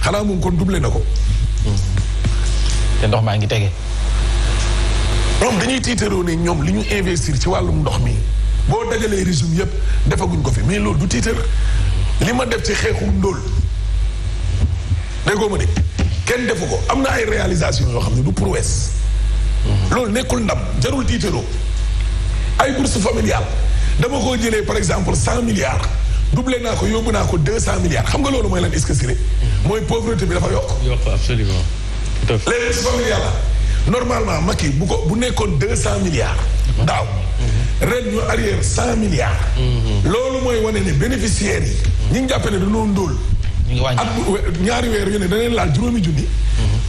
xanaa moom kon doublé na ko. te ndox maa ngi tege. ñoom dañuy tiitaroo ne ñoom li ñu investir ci wàllum ndox mi boo dajalee régime yëpp defaguñ ko fi mais loolu du tiitar li ma def ci xeexum ndóol déggoo ma de kenn defu ko am na ay réalisation yoo xam ne du prouesse. loolu nekkul ndam jarul tiitaroo ay bourse familiale dama koo jëlee par exemple 100 milliards doublé naa ko yóbbu naa ko 200 milliards xam nga loolu mooy lan est-ce que c'est mooy pauvreté bi dafa yokk. yokk absolument. les bourses familiales normalement Macky bu nekkoon 200 milliards. daaw ren ñu arrière 100 milliards. loolu mooy wane ne bénéficiaires yi. ñi ngi jàppe ne dañoo ndóol. ñu ngi wàññi ak ñaari weer yu ne da leen laal juróomi junni.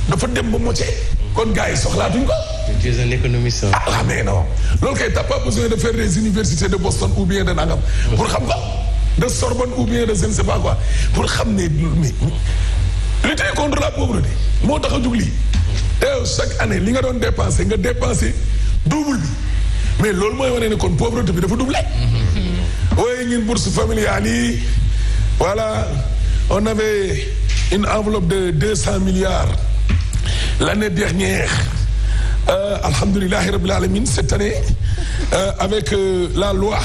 dafa dem ba moitié. kon gars yi soxlaatuñ ko. tu es un économiste. ah mais non loolu kay t'as pas besoin de faire des universités de Boston ou bien de nangam. pour xam ko de Sorbonne ou bien de je ne sais pas quoi pour xam ne lutter contre la pauvreté moo tax a jug lii. te chaque année li nga doon dépensé nga dépensé double bi mais loolu mooy wane ne kon pauvreté bi dafa doublé. waaye ñun bourse familiale yi voilà on avait une enveloppe de 200 milliards l'année dernière alhamdulillahi rabbil alamin cette année avec la loi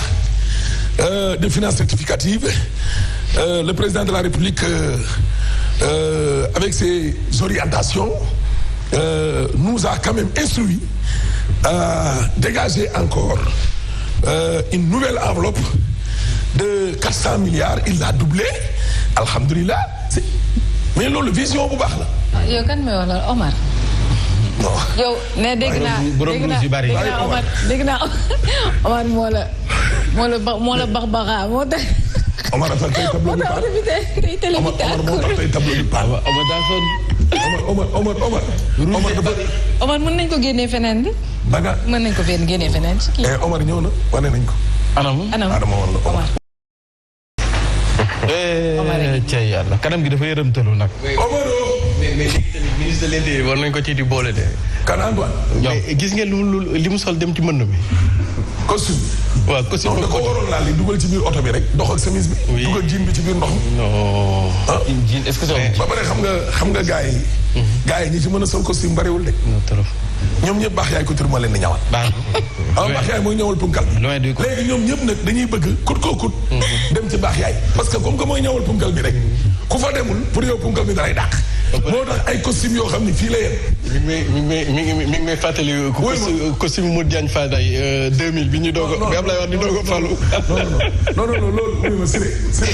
de finances rectificative le président de la République avec ses orientations nous a quand même instruit à dégager encore une nouvelle enveloppe de 400 milliards il l'a doublé alhamdulillah mais loolu vision bu baax la. yow kan may wax la Omar. non yow ne dégg naa Omar moo la baxbaxa moo tax. Omar dafa tey tableau bi paal Omar moo tax tey tableau bi paal. Omar daa sonn. Omar dafa. Omar mën nañ ko génnee feneen bi. baga mën nañ ko génnee feneen ci kii. Omar ñëw na wane nañ ko. Adama woon la Omar. cey yàlla kanam gi dafa yërëmtalu nag. Omar mais léegi tamit ministre de l'Intérieur war nañ ko ci di boole de. kan Antoine. mais gis ngeen li mu sol dem ci mënd bi. costume. waaw costume non da ko waroon laal li dugal ci biir oto bi rek dox ak chemise bi. oui dugal jean bi ci biir ndox mi. non. ah jean est-ce que ba pare xam nga gars yi. gars yi ñi ci mën a sol costume bariwul de. non trop. ñoom ñëpp baax yaay couture moo leen di ñawal. baax yaay mooy ñawal punkal. léegi ñoom ñëpp nag dañuy bëgg kut koo kut. dem ci baax yaay. parce que comme que mooy ñawal punkal bi rek. ku fa demul pour yow punkal bi dalay dàq. moo tax ay costume yoo xam ni fii la yem. mi ngi may fàttali. costume Modou Diagne Fadaye 2000 bi ñu doog a. bi Ablaye wax ni doog a falu. non loolu muy ma Siré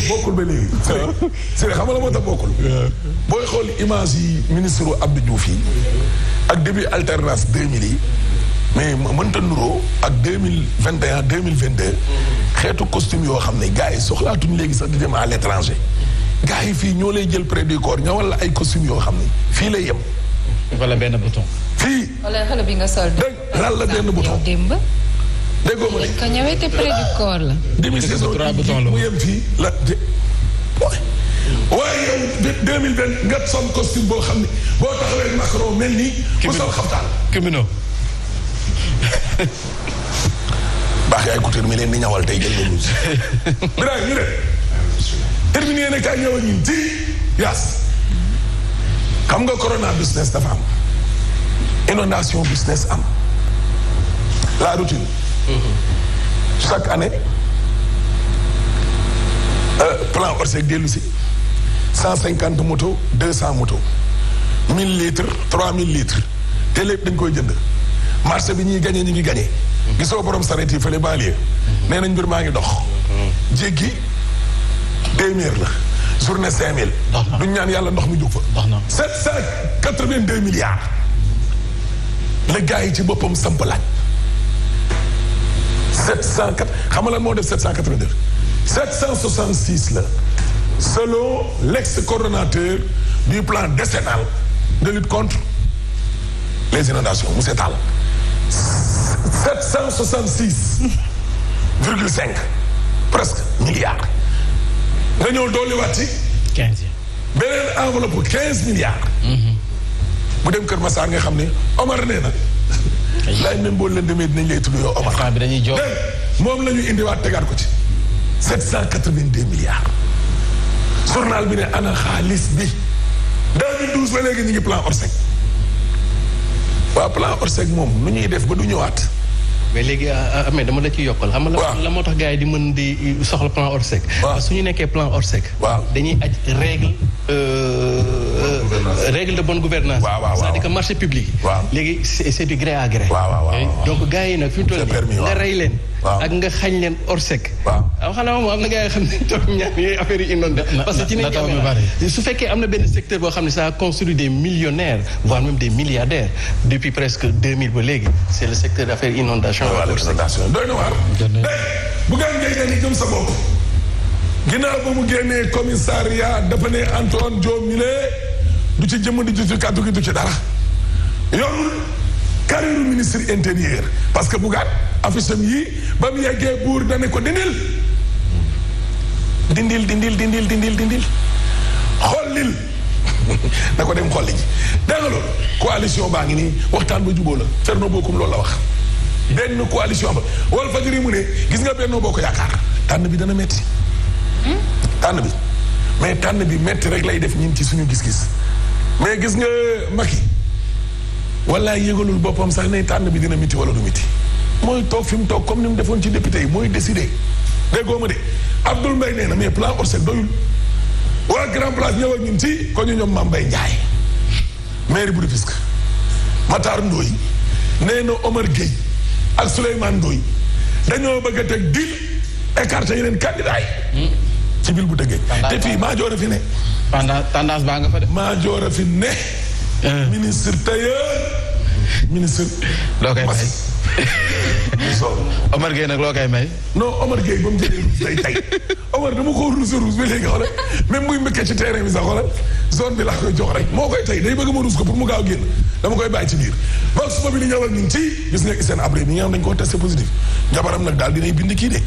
bokkul ba léegi. Siré xam nga la moo tax bokkul. booy xool image yi ministre Abdou Diouf yi ak début alternance 2000 yi mais mënta nuroo ak 2021 2022 xeetu costume yoo xam ne gars yi soxlaatuñ léegi sax di dem à l'étranger gars yi fii ñoo lay jël près du corps ñawal la ay costume yoo xam ne fii lay yem. wala benn bouton. fii. wala xale bi nga sol. dégg lan la benn bouton. démb. déggoo ma ne. ka ñëwee te près du corps la. demi saison mu yem fii la waaye yow 2020 nga sol costume boo xam ne boo taxawee Macron mel ni. ku sol xaftaan. Kimino. baax yaay couture mi leen di ñawal tey jël nga luus. Birame ñu ne. terminé ne kaay ñëw ak ñun ci yaas. xam nga corona business dafa am. inondation business am. la routine. chaque année. plan Orsec dellu si. 150 motos 200 motos 1000 litres 3000 litres te lépp dañ koy jënd marché bi ñuy gagné ñu ngi gagné. gisoo borom sareet yi fële banlieue nee nañ mbir maa ngi dox. jéggi 2000 la journée 5000. duñ ñaan yàlla ndox mi jóg fa. 782 milliards. la gars yi ci boppam samp laaj. 704 xam nga lan moo def 782. 766 la. selon l'ex-coordonnateur du plan décennal de lutte contre les inondations monsieur Tall 766,5 presque milliards nga ñëw dolliwaat ci 15 beneen enveloppe 15 milliards bu dem Kër Massar nga xam ne Omar nee na laay même boo leen demee dinañ lay tudd yow Omar bi dañuy jox moom la ñu indiwaat tegaat ko ci 782 milliards journal bi ne ana xaalis bi 2012 ba léegi ñu ngi plan Orsec waaw plan Orsec moom nu ñuy def ba du ñëwaat. mais léegi mais dama la ci yokkal. xam nga la moo tax gars yi di mën di soxla plan Orsec. waaw su ñu nekkee plan Orsec. waaw dañuy aj règle de bonne gouvernance. waaw c'est-à-dire que marché public. waaw léegi c'est du gré à gré. waaw donc gars yi nag fi mu toll nii nga rey leen. ak nga xañ leen Orsec. waaw xanaa moom am na gars yi xam ne toog ñaan yooyu affaire yi inondé. parce que ci nañ su fekkee am na benn secteur boo xam ne ça a construit des millionnaires voire même des milliardaires depuis presque 2000 ba léegi c'est le secteur d'affaires inondation. doy na waar. bu gaan ngay gën jëm sa bopp. ginnaaw ba mu génnee commissariat dafa ne Antoine Diome mi du ci jëmm di ci kàddu gi du ci dara. yorul carrière ministre intérieur parce que bu gaan affiche am yii ba mu yeggee buur dane ko dindil xollil na ko dem xolli ji dégg nga loolu coalition baa ngi nii waxtaan ba jubóo la Ferno Bokum loolu la wax benn coalition ba Walf Fadjri mu ne gis nga Benno Bokk Yaakaar tànn bi dana metti tànn bi mais tànn bi metti rek lay def ñin ci suñu gis-gis mais gis nga Macky wallaay yëgalul boppam sax ne tànn bi dina miti wala du miti mooy toog fi mu toog comme ni mu defoon ci député yi mooy décidé déggoo ma de Abdoul Mbaye nee na mais plan Orsec doyul waa Grand Place ñëw ak ñun ci ko ñu ñoom Mame Mbaye Ndiaye maire bu Rufisque Matar Ndoye nee na Omar Gueye ak Souleymane Ndoye dañoo bëgg a teg dil écarté yeneen candidat yi ci bil bu dëggee te fii Madior a fi ne tendance baa nga fa de Madior a fi ne ministre tailleur ministre loo koy may Omar Gueye nag loo koy may non Omar Gueye ba mu jëlee ruus day tay Omar dama ko ruus ba léegi xoolal même muy mbëkkee ci terrain bi sax xoolal zone bi laa koy jox rek moo koy tay day bëgg ma ruus ko pour mu gaaw génn dama koy bàyyi ci biir bon suba bi li ñëw ak ñun ci gis nga seen abri mi nga xam dañ koo testé positif jabaram nag daal dinay bind kii de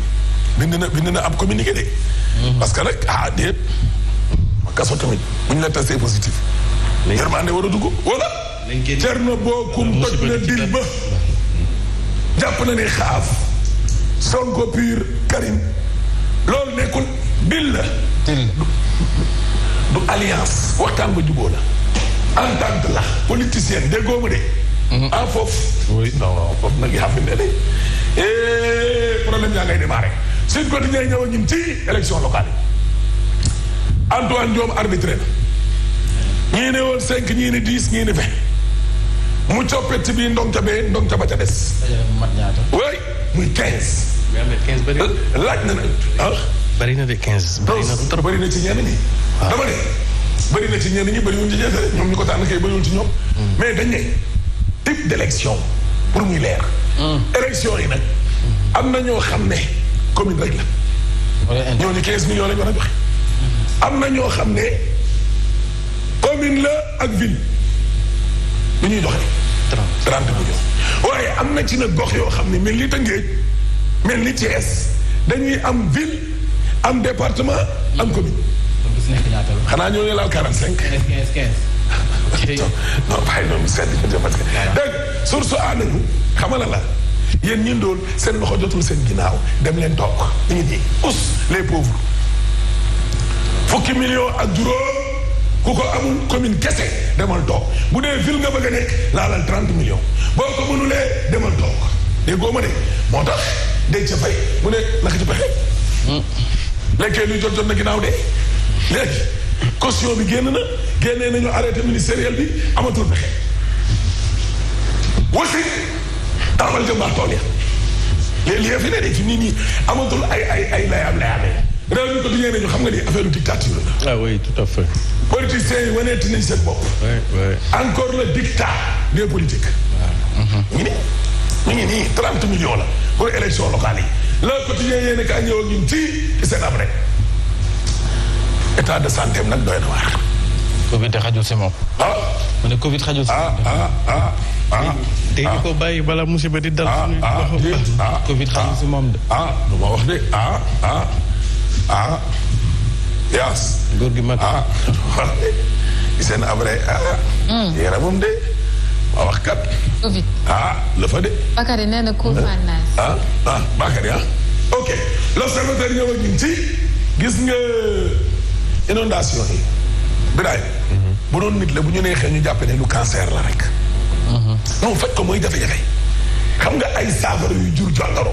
bind na ab communiqué de parce que nag déet kaso tamit bu ñu la testé positif yërmande war a dugg wala Ferno Bokum toj na dil ba jàpp na ne xaaf Sonko pur Karim loolu nekkul dil la du alliance waxtaan ba jubóo la entente la politicienne déggoo ma de en foofu non foofu nag yaa fi ne de problème yaa ngay démarré Sud Quotidien ñëw ñun ci élection locale yi Antoine Diome arbitré na ñii ne woon 5 ñii ne 10 ñii ne 20 mu coppet ci bii ndong ca bee ndong ca ba ca des oui muy 15 bëri laaj na nag bëri na de 15 bëri na trop bëri na ci ñenn ñi dama ne bëri na ci ñenn ñi bëriwul ci ñenn ñoom ñu ko tànn kay bëriwul ci ñoom mais dañ ne type d'élection pour muy leer élection yi nag am na ñoo xam ne commune rek la ñooñu 15 millions lañ war a joxe am na ñoo xam ne commune la ak ville lu ñuy joxe 30 millions waaye am na ci nag gox yoo xam ne mel ni Tëngéej mel ni Thiès dañuy am ville am département am commune xanaa ñoo ne laal 45 non bàyyi noonu sedd parce que dégg source a nañu xamala la yéen ñi doon seen loxo jotul seen ginnaaw dem leen toog ñu ngi nii us les pauvres fukki millions ak juróom ku ko amul commune kese demal toog bu dee ville nga bëgg a nekk laalal 30 millions boo ko mënulee demal toog dégg nga ma de moo tax day ca fay mu ne naka ci pexe lekkee luy jot na ginnaaw de léegi caution bi génnee nañu arrêté ministériel bi amatul pexe wasi taabal jëmbaar tool ya léegi li fi ne de fi nit ñi amatul ay layaamee réew mi ko diggée nañu xam nga ni affaire dictature la. Ah oui, tout à fait. Politiciens yi waneeti nañ seen bopp. Encore le dictat des politiques. ñu ngi nii 30 millions la pour élection locale yi. Le quotidien yéen a kaa ñëw ak ñun ci seen ab rek. État de santé am nag doy na waar. Covid de xajul si moom. ma ne Covid xajul si moom. tey ñu ko bàyyi balaa musiba di dal. Covid xajul si moom de. du ma wax de yaas. góor gi mag. seen abré yaramam de ma wax kat. Covid. la fa de. Bakary nee na couvre naas. Bakary ok l'observateur ñëw ak ñun ci gis nga inondation yi. Birahim bu doon nit la bu ñu neexee ñu jàppe ne lu cancer la rek. non faj ko mooy jafe-jafe. xam nga ay saafara yu jur jàngoro.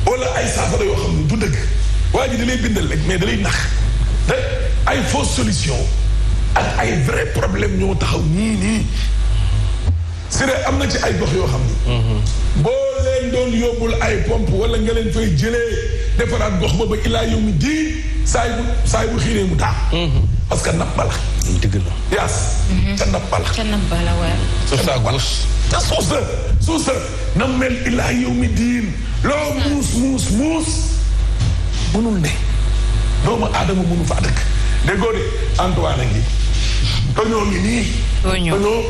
wala ay saafara yoo xam ne du dëgg. waa ji da lay bindal rek mais da lay nax. te ay fausse solution ak ay vrai problème ñoo taxaw nii. si de am na ci ay gox yoo xam ni. boo leen doon yóbbul ay pompe wala nga leen fay jëlee defaraat gox ba ba ilaa yow mi di saay bu xiinee mu taa. parce que napp bala. dëgg la yaas. ca napp bala. ca napp bala waaye. suuf saa gos. te suuf sa na mel ilaa yow mi diin loo muus mënul ne doomu aadama mënu fa dëkk déggoo de Antoine ngi toñoo ngi nii. toñoo.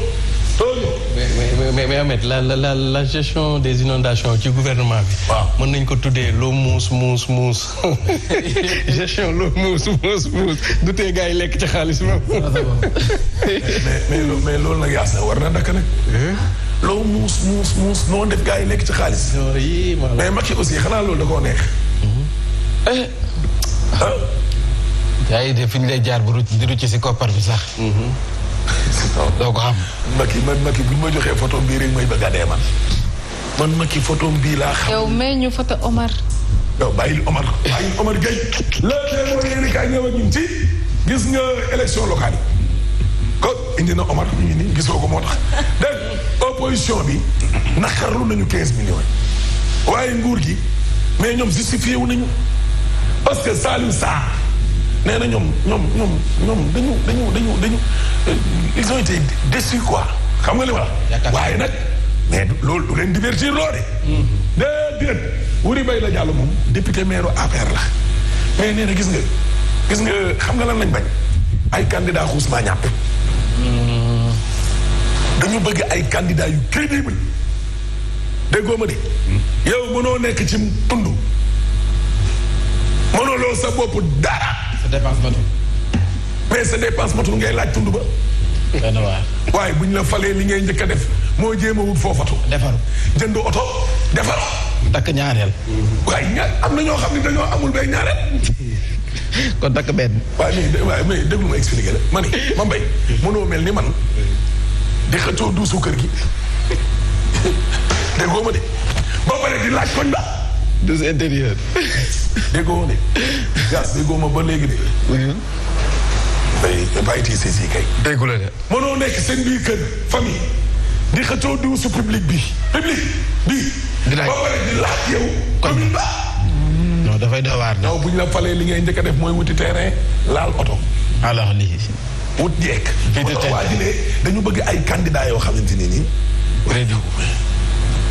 mais Ahmed la gestion des inondations ci gouvernement bi. waaw mën nañ ko tuddee loo muus. gestion loo muus. du tee gars yi lekk ci xaalis ma. mais loolu nag yaas na war na dakk nag. loo muus noo def gars yi lekk ci xaalis. mais Macky aussi xanaa loolu da koo neex. yaa ngi def fi ñu lay jaar di rucc si koppar bi sax. doo ko xam. Macky bu ñu ma joxee photo bii rek may bëgg a dee man Macky photo bii laa xam. yow mais ñu photo Omar. yow bàyyil Omar Gueye. léegi mooy yéen kaay ñëw ak ñun ci gis nga élection locale yi. ko indi na Omar ñu ngi nii gisoo ko moo tax dégg opposition bi naqarlu nañu 15 millions yi waaye nguur gi mais ñoom justifié wu nañu parce que Saliou Sarr nee na ñoom dañu ils ont été déçus quoi xam nga li ma la waaye nag mais loolu du leen divertir loo de déedéet Wuri Bay la Diallo moom député maire APR la mais nee na gis nga xam nga lan lañ bañ ay candidat xuusmaa ñàpp dañu bëgg ay candidat yu crédible déggoo ma de yow mënoo nekk ci tund mënuloo sa bopp dara sa dépense matul mais sa dépense matul ngay laaj tund ba waaye bu ñu la falee li ngay njëkk a def moo jéem a wut foofatu defaru jënd oto defaru takk ñaareel waaye am na ñoo xam ne dañoo amul bay ñaareel kon takk benn waaye mais déglu ma expliqué la ma ni ma mbay mënoo mel ni man di xëccoo duusu kër gi déggoo ma de ba pare di laaj koñ ba douze intérieur déggoo ma de gas déggoo ma ba léegi de bay TCC kay déggu la de mënoo nekk seen biir kër famille di xëccoo duusu public bi ba pare di laaj yow commune ba non dafay dowaar na non bu ñu la falee li ngay njëkk a def mooy wuti terrain laal oto alors lii wut jeek waa ji ne dañu bëgg ay candidats yoo xamante ne nii crédit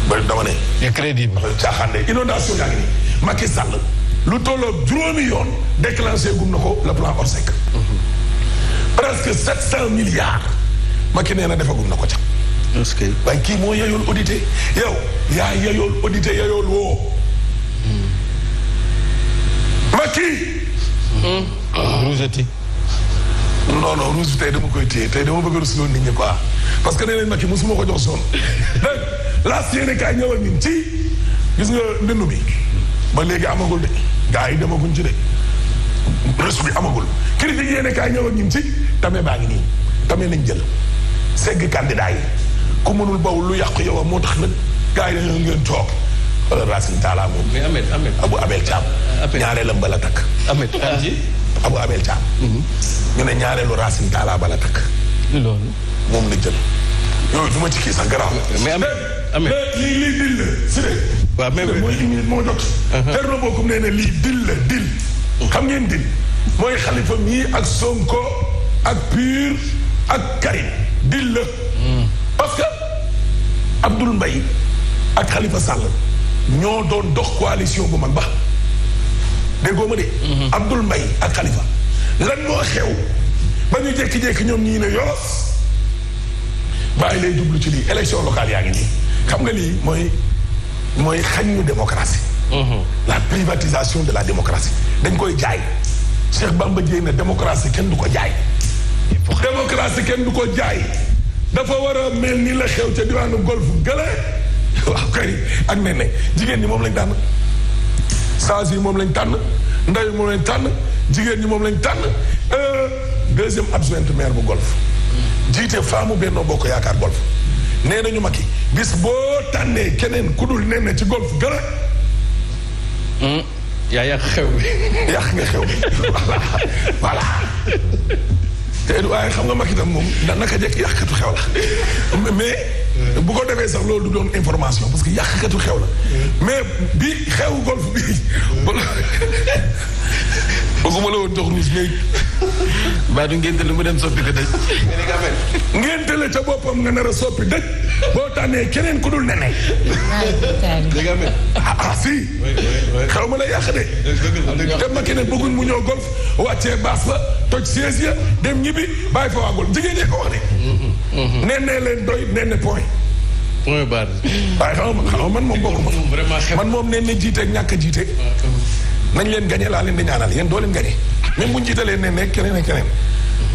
ba dama ne crédit ba caaxaande inondation yaa ngi nii Macky Sall lu tolloog juróomi yoon déclenché gum na ko le plan Orsec presque 700 milliards Macky nee na defagum na ko ca waaye kii moo yeyool audité yow yaa yeyool audité yeyool woo Macky rougeti non rouge tey dama koy téye tey dama bëgg a rusloo nit ñi quoi parce que nee nañ Macky mosuma ko jox zone dégg laas yéene kaay ñëwal ñun ci gis nga ndëndu bi ba léegi amagul de gars yi demaguñ ci de reçu bi amagul critique yéene kaay ñëwal ñun ci tamee baa ngi nii tamee nañ jël segg candidat yi ku mënul bawul lu yàqu yow moo tax nag gars yi dañoo ngeen toog wala Racine Talla moom mais Ahmed Abou Abel Thiam ñaareelam ba la takk Ahmed Abou Abel Thiam ñu ne ñaareelu Racine Talla ba la takk loolu moom la jël yooyu du ma ci kii sax garaaw mais Ahmed lii dil la si de waaw mais mooy imi moo jot Thierno Bocoum nee na lii dil xam ngeen dil mooy Khalifa mii ak Sonko ak Pur ak Karim dil la parce que Abdoul Mbaye ak Khalifa Sall ñoo doon dox coalition bu mag ba déggoo ma de Abdoul Mbaye ak Khalifa lan moo xew ba ñu jékki-jékki ñoom ñii ne yoos bàyyi lay jublu ci lii élection locale yaa ngi nii xam nga lii mooy xañ ñu démocratie la privatisation de la démocratie dañ koy jaay Cheikh Bamba Dièye ne démocratie kenn du ko jaay démocratie kenn du ko jaay dafa war a mel ni la xew ca diwaanu golf gële waaw kay ak ne jigéen ñi moom lañ tànn sages yi moom lañ tànn ndaw yi moom lañ tànn jigéen ñi moom lañ tànn deuxième adjointe maire bu golf jiite faamu Benno Bokk Yaakaar golf nee nañu Macky bis boo tànnee keneen ku dul nen ci golf gën a. yaa yàq xew bi. yàq nga xew bi voilà. te waaye xam nga Macky tam moom naka jekk yàqkatu xew la mais bu ko defee sax loolu du doon information parce que yàqkatu xew la mais bi xew golf bi bëgguma la woon jox ruus mais. mbaa du ngénte lu mu dem soppi ko dëj. ngénte la ca boppam nga nar a soppi dëj boo tànnee keneen ku dul nene. Si. xew ma la yàq de. te ma keneen bëgguñ mu ñëw golf wàccee baas ba toj siège ya dem ñibbi bàyyi fa waa golf jigéen ñee ko wax de. nene leen doy nene point. mooy baar. waaye xam nga man moom bokkuma. man moom nene jiite ak ñàkk a jiite. nañ leen gañe laa leen di ñaanal yéen doo leen gañe même bu ñu jiitalee ne nekk keneen ak keneen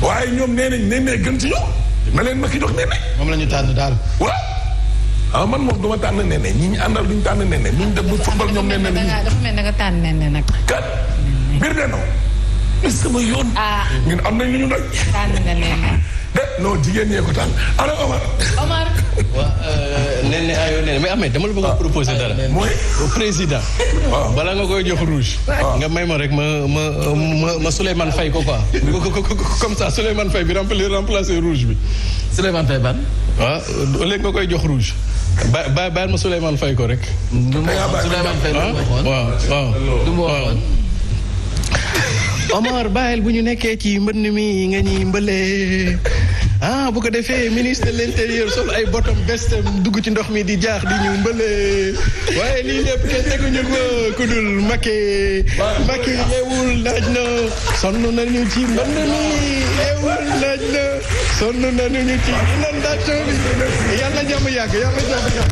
waaye ñoom nee nañ ne gën ci ñoom na leen Macky jox ne moom la ñu tànn daal. waaw man moom duma tànn ne ñi ñu àndal duñ tànn ne ñu def bu football ñoom ne dafa mel da nga tànn ne nag. kat biir de non est-ce que sama yoon. ñun am nañ lu ñu doy. tànn na ne non jigéen ñee ko tànn ana Omar. waaw nee na ayoo nee na mais Ahmed dama la bëgg a proposer dara. mooy président. waaw bala nga koy jox rouge. nga may ma rek ma Souleymane Faye ko quoi. comme ça Souleymane Faye bi remplacer rouge bi. Souleymane Faye ban. waaw léegi nga koy jox rouge. bàyyil ma Souleymane Faye ko rek. Souleymane Faye waaw. Omar bàyyil bu ñu nekkee ci mbënn mi nga ñuy mbëlee bu ko defee ministre de l'intérieur sol ay bottom vestem dugg ci ndox mi di jaax di ñu mbëlee waaye lii lépp kenn teguñu ko ku dul Macky yeewul naaj na sonn nañu ci mbënn mi yeewul naaj na sonn nañu ci inondation bi yàlla jàmm yàgg yàlla jàmm yàgg.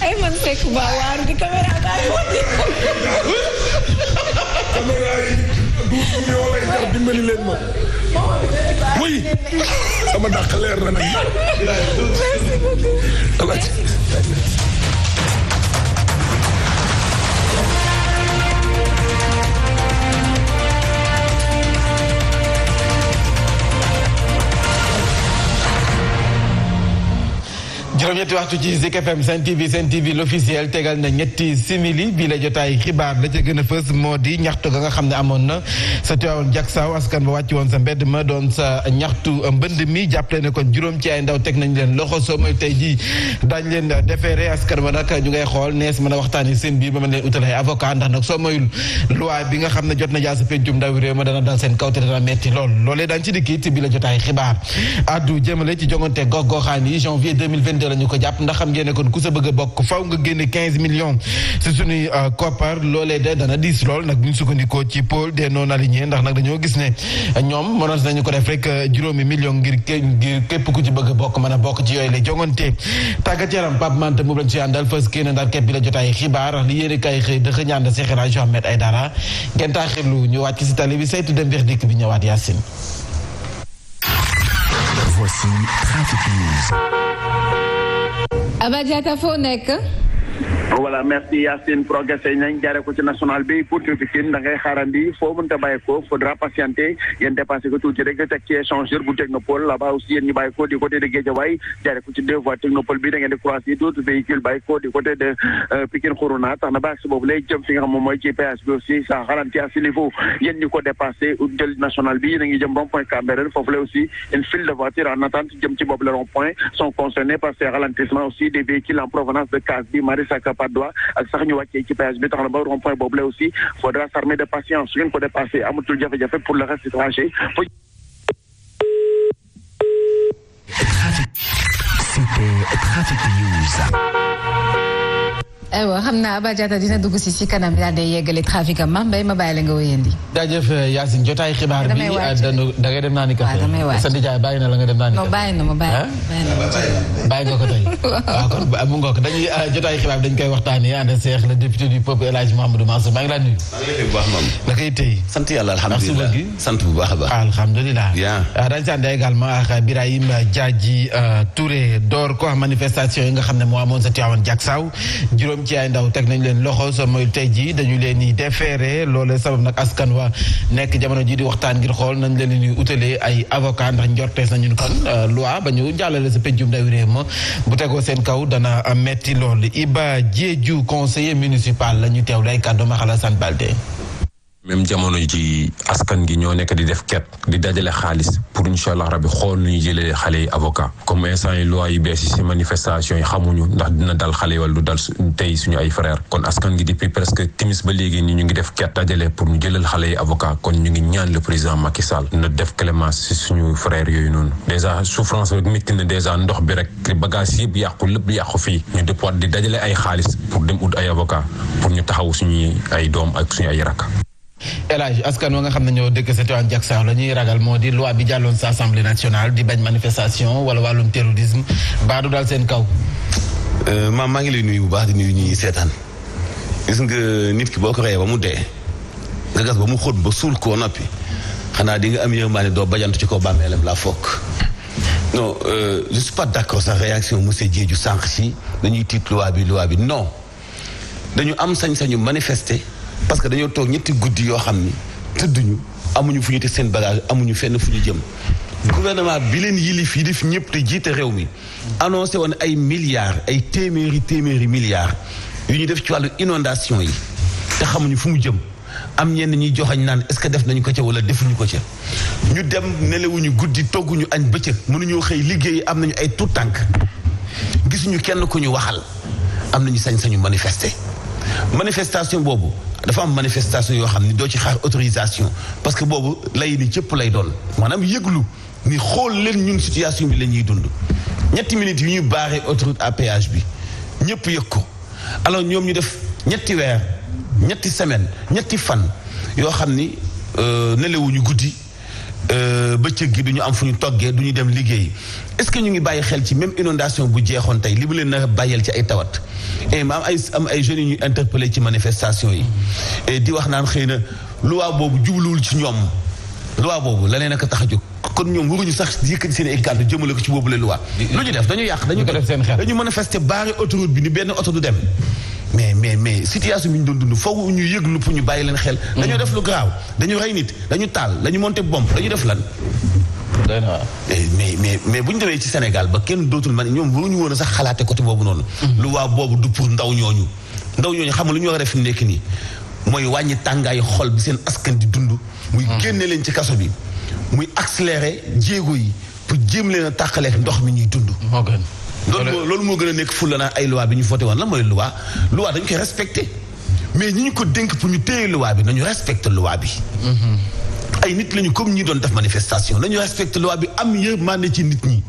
ay man fekk ba waaru di caméra ba dimbali leen ma oui sama dàq leer na nag. juróom-ñetti waxtu ci Zik FM Sen TV l'officiel tegal na ñetti simili bii la jotaay xibaar la ca gën a fës moo di ñaxtu ga nga xam ne amoon na sa Tivaouane Diacksao askan ba wàcc woon sa mbedd ma doon sa ñaxtu mbënd mi jàppale ne kon juróom ci ay ndaw teg nañ leen loxo soo mooy tey jii daañ leen defeere askan ba nag ñu ngay xool nees mën a waxtaani seen biir ba mën leen utal ay avocat ndax nag soo moyul loi bi nga xam ne jot na jaar sa pencum ndaw réew ma dana dal seen kaw te dana metti lool loolee daan ci dikkit bi la jotaay xibaar addu jëmale ci jongante gox goxaan yi janvier 2022 lañu ko jàpp ndax xam ngeen ne kon ku sa bëgg a bokk faw nga génne 15 millions si suñuy koppar loolee de dana diis lool nag bu ñu sukkandikoo ci pôle des non alignés ndax nag dañoo gis ne ñoom mënoon nañu ko def rek juróomi millions ngir képp ku ci bëgg a bokk mën a bokk ci yooyu la jongante tàggat yaram Pape Mante moom lañ ci àndal fës kenn ndax képp bi la jotaay xibaar li yéene kay xëy dëxa ñaan Cheikh El Hadji Ahmed Aïdara ngeen taaxirlu ñu wàcc si tali bi saytu dem dikk bi ñëwaat Yacine. Voici Trafic News. Aba Diatta foo nekk. voilà merci Yacine progressé nañ jaaree ko ci national bi pour Pikine da ngay xaarandi foo mënta bàyyi ko faudra patienter yéen dépassé ko tuuti rek teg ci échangeur bu Technopole là-bas aussi yéen ñu bàyyi ko du côté de Guédiawaye jaaree ko ci deux voies Technopole bi da ngeen di croiser d'autres véhicules bàyyi ko du côté de Pikine Khourouna tax na ba si boobu lay jëm fi nga xam moom mooy ci péage bi aussi ça ralentit à ce niveau yéen ñu ko dépassé jël national bi yéen a ngi jëm rond-point Cambérène foofu la aussi une file de voitures en attente jëm ci boobu le rond-point sont concernés par ces ralentissements aussi des véhicules en provenance de Casbi Marissaka Padoua ak sax ñu wàccee ci péage bi tax na ba rond-point boobu la aussi faudra s'armer de patience su ngeen ko dépassé amatul jafe-jafe pour le reste du trajet. C'était Trafic News. aywa xam naa Aba Diatta dina dugg si kanam bi daal day yeggale trafic am mbay ma bàyyi la nga wéyandi. jaajëf Yacine jotaay xibaar bi da ngay dem naa ni café sa nijaay bàyyi na la nga dem naa ni café. non bàyyi na ma bàyyi nga ko tey waaw kon mu ngoog dañuy jotaay xibaar bi dañ koy waxtaanee ànd Cheikh le député du peuple El Hadji Mouhamadou Mansour maa ngi laa nuyu. maa ngi lay bu baax moom. da koy tey. sant yàlla alhamdulilah sant bu baax a baax. alhamdulilah. bien dañ si ànd également ak Birahim Diadji Touré door ko manifestation yi nga xam ne moo amoon sa Tivaouane Diacksao juróom woon ci ay ndaw teg nañ leen loxo sa mooy tey jii dañu leen di déféré loolee sabab nag askan wa nekk jamono ji di waxtaan ngir xool nañ leen di utalee ay avocat ndax njortees nañu kon loi ba ñu jàllale sa pencum ndawi réew ma bu tegoo seen kaw dana metti lool. Iba Diédhiou conseiller municipal la ñu teewlu ay kàddu ma xala San Balde. même jamono ji askan gi ñoo nekk di def ket di dajale xaalis pour incha allah rabbi xool nu ñu jëlee xale yi avocat comme instant yi loi yu bees yi si manifestation yi xamuñu ndax dina dal xale yi wala du dal tey suñu ay frère kon askan gi depuis presque timis ba léegi ni ñu ngi def ket dajale pour ñu jëlal xale yi avocat kon ñu ngi ñaan le président Macky Sall na def clémence si suñu frère yooyu noonu déjà souffrance rek métti na déjà ndox bi rek bagage yëpp yàqu lépp yàqu fii ñu dépôt di dajale ay xaalis pour dem ut ay avocat pour ñu taxaw suñuy ay doom ak suñu ay rakk. Elage askan wa nga xam ne ñoo dëkk sa Tivaouane Diacksao la ñuy ragal moo di loi bi jàlloon sa assemblée nationale di bañ manifestation wala wàllum terrorisme baa du daal seen kaw. maa ngi lay nuyu bu baax di nuyu ñuy seetaan gis nga nit ki boo ko reyee ba mu dee nga gas ba mu xóot ba suul koo noppi xanaa di nga am yërmande doo bajantu ci kaw bàmmeelam laa fokk. non je suis pas d'accord sa réaction monsieur Diédhiou sànq si dañuy tiit loi bi non dañu am sañ-sañu manifester. parce que dañoo toog ñetti guddi yoo xam ni tëdduñu amuñu fu ñu te seen bagage amuñu fenn fu ñu jëm gouvernement bi leen yilif yi def ñëpp te jiite réew mi annoncé woon ay milliards ay téeméeri milliards yu ñu def ci wàllu inondation yi te xamuñu fu mu jëm am ñenn ñuy joxañ naan est-ce que def nañu ko ca wala defuñu ko ca ñu dem nelawuñu guddi togguñu añ bëccëg mënuñoo xëy liggéey am nañu ay tout tànk gisuñu kenn ku ñu waxal am nañu sañ-sañu manifestation boobu dafa am manifestation yoo xam ni doo ci xaar autorisation parce que boobu lay ni cëpp lay doon maanaam yëglu ni xool leen ñun situation bi la ñuy dund 3 minutes yu ñu baaree autoroute à péage bi ñëpp yëg ko alors ñoom ñu def 3 weer 2 semaines 2 fan yoo xam ni nelawuñu guddi bëccëg gi du ñu am fu ñu toggee du ñu dem liggéey est-ce que ñu ngi bàyyi xel ci même inondation bu jeexoon tey li mu leen na bàyyeel ci ay tawat et ma am ay jeunes yu ñuy interpellé ci manifestation yi et di wax naan xëy na loi boobu jubluwul ci ñoom loi boobu la leen a ko tax a jóg kon ñoom waruñu sax yëkkati seen ay kàddu jëmale ko ci boobu la loi lu ñu def dañu yàq dañu manifester barré autoroute bi ni benn oto du dem mais situation bi ñu doon dund foofu ñu yëglu pour ñu bàyyi leen xel dañoo def lu graaw dañu rey nit dañu taal dañu monter bombe dañu def lan mais bu ñu demee ci Sénégal ba kenn dootul man ñoom waruñu woon a sax xalaate côté boobu noonu loi boobu du pour ndaw ñooñu xam lu ñu war a def fi nekk nii mooy wàññi tàngaayu xol bi seen askan di dund muy génne leen ci kaso bi muy accélérer jéego yi pour jéem leen a tàqaleek ndox mi ñuy dund loolu moo gën a nekk fulla naa ay loi bi ñu voté woon lan mooy loi dañu koy respecté mais ñi ñu ko dénk pour ñu téye loi bi nañu respecté loi bi ay nit lañu comme ñi doon def manifestation nañu respecté loi bi am yërmande ci nit ñi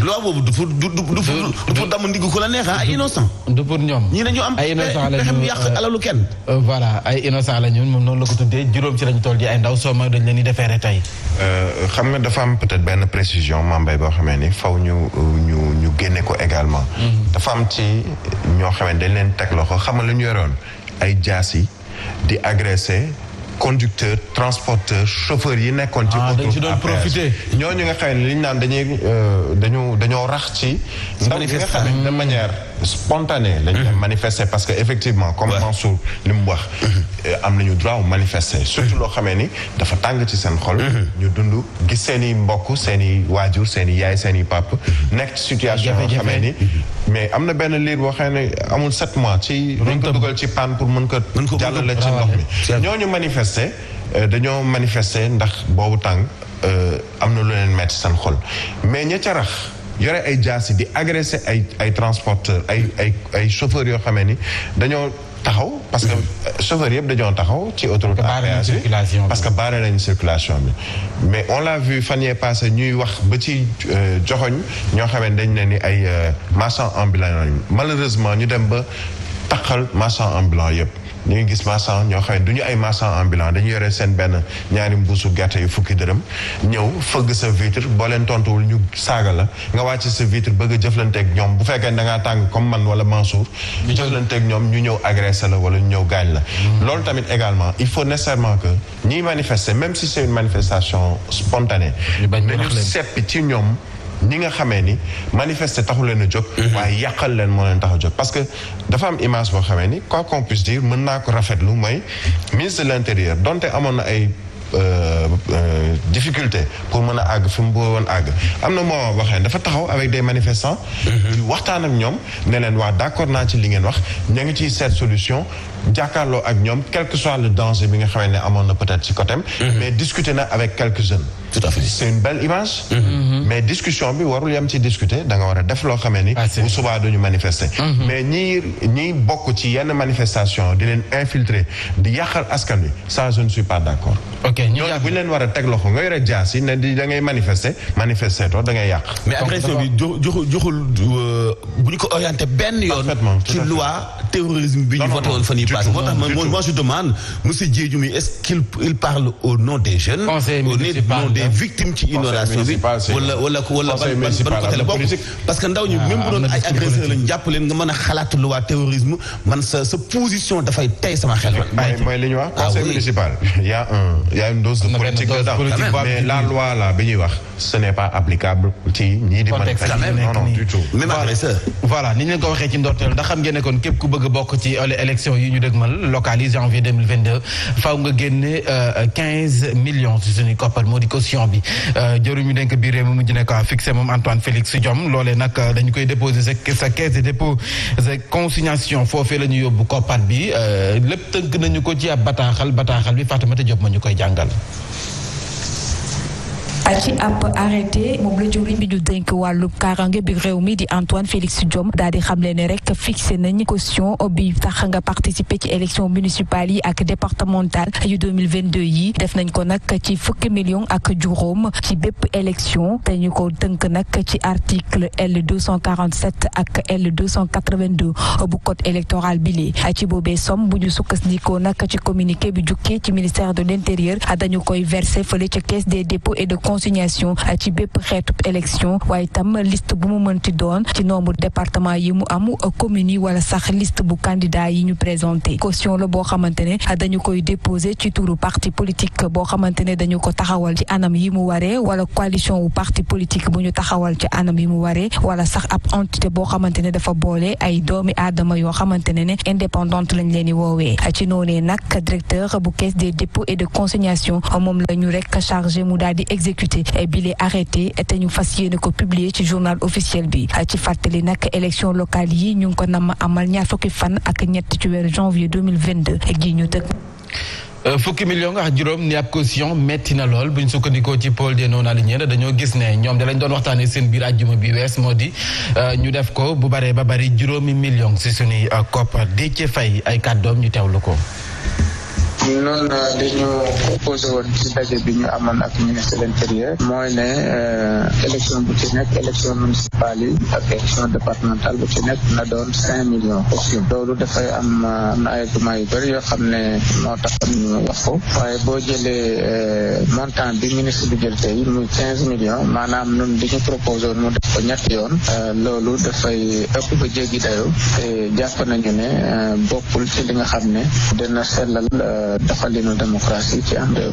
loi boobu du pour damm ndigg ko la neex ay innocent du pour ñoom ñi dañu am pexem yàq alalu kenn voilà ay innocent la ñun moom noonu la ko tuddee juróom ci lañu toll di ay ndaw soo ma dañ leen di defeere tey xam nga dafa am peut-être benn précision Mambay boo xamee ni faw ñu génne ko également dafa am ci ñoo xamee dañ leen teg loxo xam nga lu ñu yoroon ay jaas yi di agressé conducteur transporteur chauffeur yi nekkoon ci autoroute à péage ñooñu nga xam ne li ñu naan dañoo rax ci ndaw ñi nga xam ne de manière spontanée lañ leen manifester parce que effectivement comme Mansour li mu wax am nañu droit manifester surtout loo xamee ni dafa tàng ci seen xol ñu dund gis seen i mbokk seen i waajur seen i yaay seen i pap nekk ci situation yoo xamee ni mais am na benn liir boo xam ne amul 7 mois ci dañ ko dugal ci panne pour mën ko jàllale ci ndox mi ñooñu manifester dañoo manifester ndax boobu tàng am na lu leen metti seen xol mais ña ca rax yore ay jaasi di agressé ay transporteur ay chauffeurs yoo xamee ni dañoo taxaw parce que chauffeurs yëpp dañoo taxaw ci autoroute à péage bi parce que barré nañu circulation bi mais on l'a vu fan yee passé ñuy wax ba ci joxoñ ñoo xamee dañ ne ni ay marchands ambulants lañu malheureusement ñu dem ba taxal marchands ambulants yëpp ñu ngi gis marchand ñoo xam ne du ñu ay marchand ambulant dañu yore seen benn ñaari mbuusu gerte yu fukki dërëm ñëw fëgg sa vitre boo leen tontuwul ñu saaga la nga wàcc sa vitre bëgg a jëflanteeg ñoom bu fekkee da ngaa tàng comme man wala Mansour ñu jëflanteeg ñoom ñu ñëw agressé la wala ñu ñëw gaañ la loolu tamit également il faut nécessairement que ñiy manifester même si c'est une manifestation spontanée dañu seppi ci ñoom ñi nga xamee ni manifester taxu leen a jóg. waaye yàqal leen moo leen tax a jóg parce que dafa am image boo xamee ni quoi qu'on puisse dire mën naa ko rafetlu mooy ministre de l'intérieur donte amoon na ay difficulté pour mën a àgg fi mu bëggoon àgg am na moo waxee dafa taxaw avec des manifestants. waxtaan ak ñoom ne leen waa d'accord naa ci li ngeen wax ña ngi ciy seet solution jàkkaarloo ak ñoom quel que soit le danger bi nga xamee ne amoon na peut-être ci côté mais discuter na avec quelques jeunes. tout à fait c'est une belle image. mais discussion bi warul yem ci discuter da nga war a def loo xamee ni. bu subaa duñu manifester. mais ñi bokk ci yenn manifestation di leen infiltrer di yàqal askan wi ça je ne suis pas d'accord. ok ñooñu bu ñu leen war a teg loxo nga yore jaas yi ne da ngay manifester to da ngay yàq. mais agression bi joxul bu ñu ko orienté benn yoon. ci loi terrorisme bi ñu voté woon fan yii passé moo tax moi je demande monsieur Diédhiou mi est-ce qu'il parle au nom des jeunes. au nom des victimes ci inondation bi wala ban côté la bokk parce que ndaw ñi même bu doon ay agresseur lañu jàpp leen nga mën a xalaat loi terrorisme man sa position dafay tey sama xel man. mooy li ñu wax conseil municipal il y a une dose de politique dedans mais la loi là bi ñuy wax ce n'est pas applicable ci ñii di manifester non du tout même agresseur. voilà ni ñu leen ko waxee ci ndorteel ndax xam ngeen ne kon képp ku bëgg a bokk ci élection yi ñu dëgmal locales yi janvier 2022 faaw nga génne 15 millions ci suñuy koppar moo di caution bi jëruñu denk biir réew mi mujj ne ko fixé moom Antoine Félix Diome loolee nag dañu koy déposer sa caisse de dépôt et consignation foofee la ñu yóbbu koppar bi lépp tënk nañu ko ci ab bataaxal bi Fatoumata Diop ma ñu koy jàngal. ci ab arrêté moom la jëwriñ bi ñu dénk wàllu kaaraange bi réew mi di Antoine Félix Diome daal di xamle ne rek fixé nañ caution bi tax nga participer ci élection municipale yi ak départementale yu 2022 yi def nañ ko nag ci fukki millions ak juróom ci bépp élection te ñu ko tënk nag ci article L247 ak L282 bu code électoral bi lee ci boobee somme bu ñu sukkandikoo nag ci communiqué bi jukkee ci ministère de l'intérieur dañu koy verser fële ca caisse des dépôts et de consignation ci bépp xeetu élection waaye tam liste bu mu mënti doon ci nombre département yi mu am communes yi wala sax liste bu candidat yi ñu présenté caution la boo xamante ne dañu koy déposer ci turu parti politique boo xamante ne dañu ko taxawal ci anam yi mu waree wala coalition wu parti politique bu ñu taxawal ci anam yi mu waree wala sax ab entité boo xamante ne dafa boole ay doomi aadama yoo xamante ne indépendante lañ leen di woowee ci noonee nag directeur bu caisse des dépôts et de consignation moom la ñu rek chargé mu daal di exécuter bi lee arrêté te ñu fas yéene ko publier ci journal officiel bi ci fàttali nag élection locale yi ñu ngi ko nam amal ñaar fukki fan ak ñett ci weeru janvier 2022 gi ñu tëg fukki million ak juróom ni ab caution metti na lool bu ñu sukkandikoo ci pôle des non alignés dañoo gis ne ñoom da lañ doon waxtaanee seen biir àjjuma bi wees moo di ñu def ko bu baree ba bari juróomi million si suñuy koppar di ci fay ay kàddoom ñu teewlu ko. noonu dañu proposé woon ci daje bi ñu amoon ak ministre de l'intérieur mooy ne élection bu ci nekk élection municipale yi ak élection départementale bu ci nekk na doon 5 millions caution loolu dafay am na ay argument yu bëri yoo xam ne moo tax ñu wax ko waaye boo jëlee montant bi ministre bi jël tey muy 15 millions maanaam ñun li ñu proposé woon mu def ko ñetti yoon loolu dafay ëpp ba jéggi dayo te jàpp nañu ne bokkul ci li nga xam ne dina sellal doxalinu démocratie ci am réew.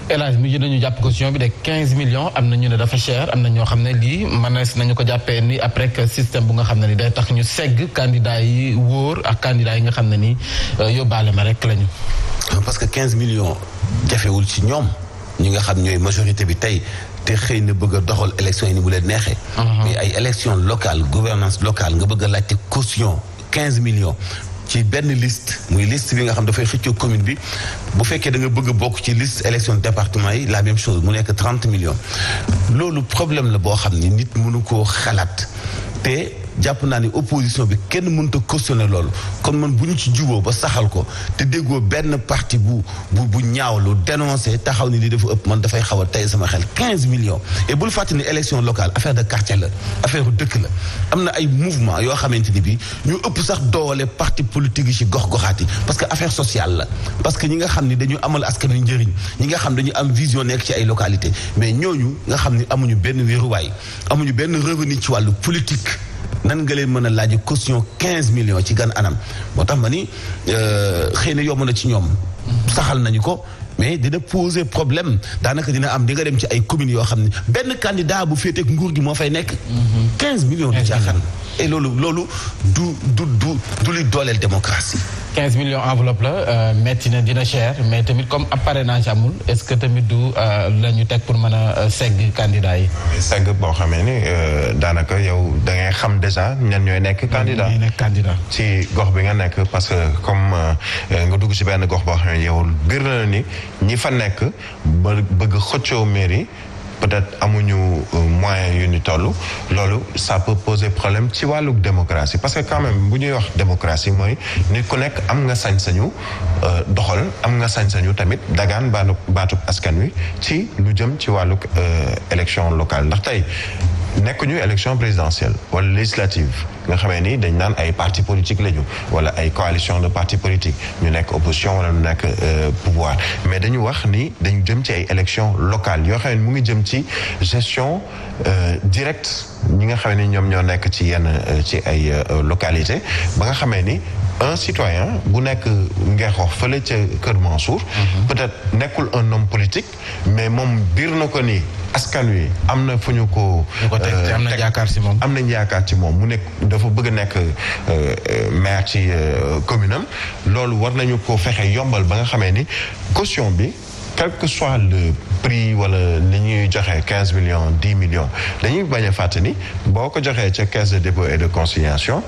Elage mi nañu jàpp caution bi de 15 millions am na ñu ne dafa cher am na ñoo xam ne lii mënees nañu ko jàppee ni après que système bu nga xam ne ni day tax ñu segg candidat yi wóor ak candidat yi nga xam ne ni yóbbaale ma rek lañu. parce que 15 millions jafewul ci ñoom ñi nga xam ñooy majorité bi tey te xëy na bëgg a doxal élection yi ni bu leen neexee. mais ay élection locale gouvernance locale nga bëgg a laajte caution 15 millions. ci benn liste muy liste bi nga xam dafay xëccoo commune bi bu fekkee da nga bëgg a bokk ci liste élection département yi la même chose mu nekk 30 millions loolu problème la boo xam ni nit mënu koo xalaat te jàpp naa ni opposition bi kenn mënut a cautionner loolu kon man bu ñu ci juboo ba saxal ko te déggoo benn parti bu ñaawlu dénoncé taxaw ni li dafa ëpp man dafay xaw a tey sama xel 15 millions et bul fàttali ni élection locale affaire de quartier la affaire dëkk la am na ay mouvement yoo xamante ni bi ñu ëpp sax doole parti politique yi ci gox-goxaat yi parce que affaire sociale la parce que ñi nga xam ni dañu amal askan wi njëriñ ñi nga xam dañu am vision nekk ci ay localité mais ñooñu nga xam ni amuñu benn wéeruwaay amuñu benn revenu ci wàllu politique nan nga leen mën a laaj caution 15 millions ci gan anam moo tax ma ni xëy na yomb na ci ñoom saxal nañu ko mais dina poser problème daanaka dina am di nga dem ci ay communes yoo xam ne benn candidat bu féeteeg nguur gi moo fay nekk. 15 millions de caaxaan. et loolu du li dooleel démocratie. 15 millions enveloppe la metti na dina cher mais tamit comme ab parrainage amul est-ce que tamit du la ñu teg pour mën a segg candidat yi. segg boo xamee ni daanaka yow da ngay xam déjà ñan ñooy nekk candidat. ci gox bi nga nekk parce que comme nga dugg ci benn gox boo xam ne yow biir na ni ñi fa nekk ba bëgg xëccoo mairie. peut-être amuñu moyen yu ñu toll loolu ça peut poser problème ci wàllu démocratie parce que quand même bu ñuy wax démocratie mooy nit ku nekk am nga sañ-sañu doxal am nga sañ-sañu tamit dagaan baatub askan wi ci lu jëm ci wàllu élection locale ndax tey nekkuñu élection présidentielle wala législative nga xamee ni dañ naan ay parti politique lañu wala ay coalition de partis politiques ñu nekk opposition wala ñu nekk pouvoir mais dañu wax ni dañu jëm ci ay élection locale yoo xam ne mu ngi jëm ci gestion directe ñi nga xamee ni ñoom ñoo nekk ci yenn ci ay localité ba nga xamee ni un citoyen bu nekk Ngexox fële ca Kër Mansour peut-être nekkul un homme politique mais moom biir na ko ni askan wi am na fu ñu ko teg am na yaakaar ci moom am nañ yaakaar ci moom mu nekk dafa bëgg a nekk maire ci commune am loolu war nañu ko fexe yombal ba nga xamee ni caution bi quel que soit le prix wala li ñuy joxe 15 millions 10 millions dañuy bañ a fàtte ni boo ko joxee ca caisse de dépôt et de consignation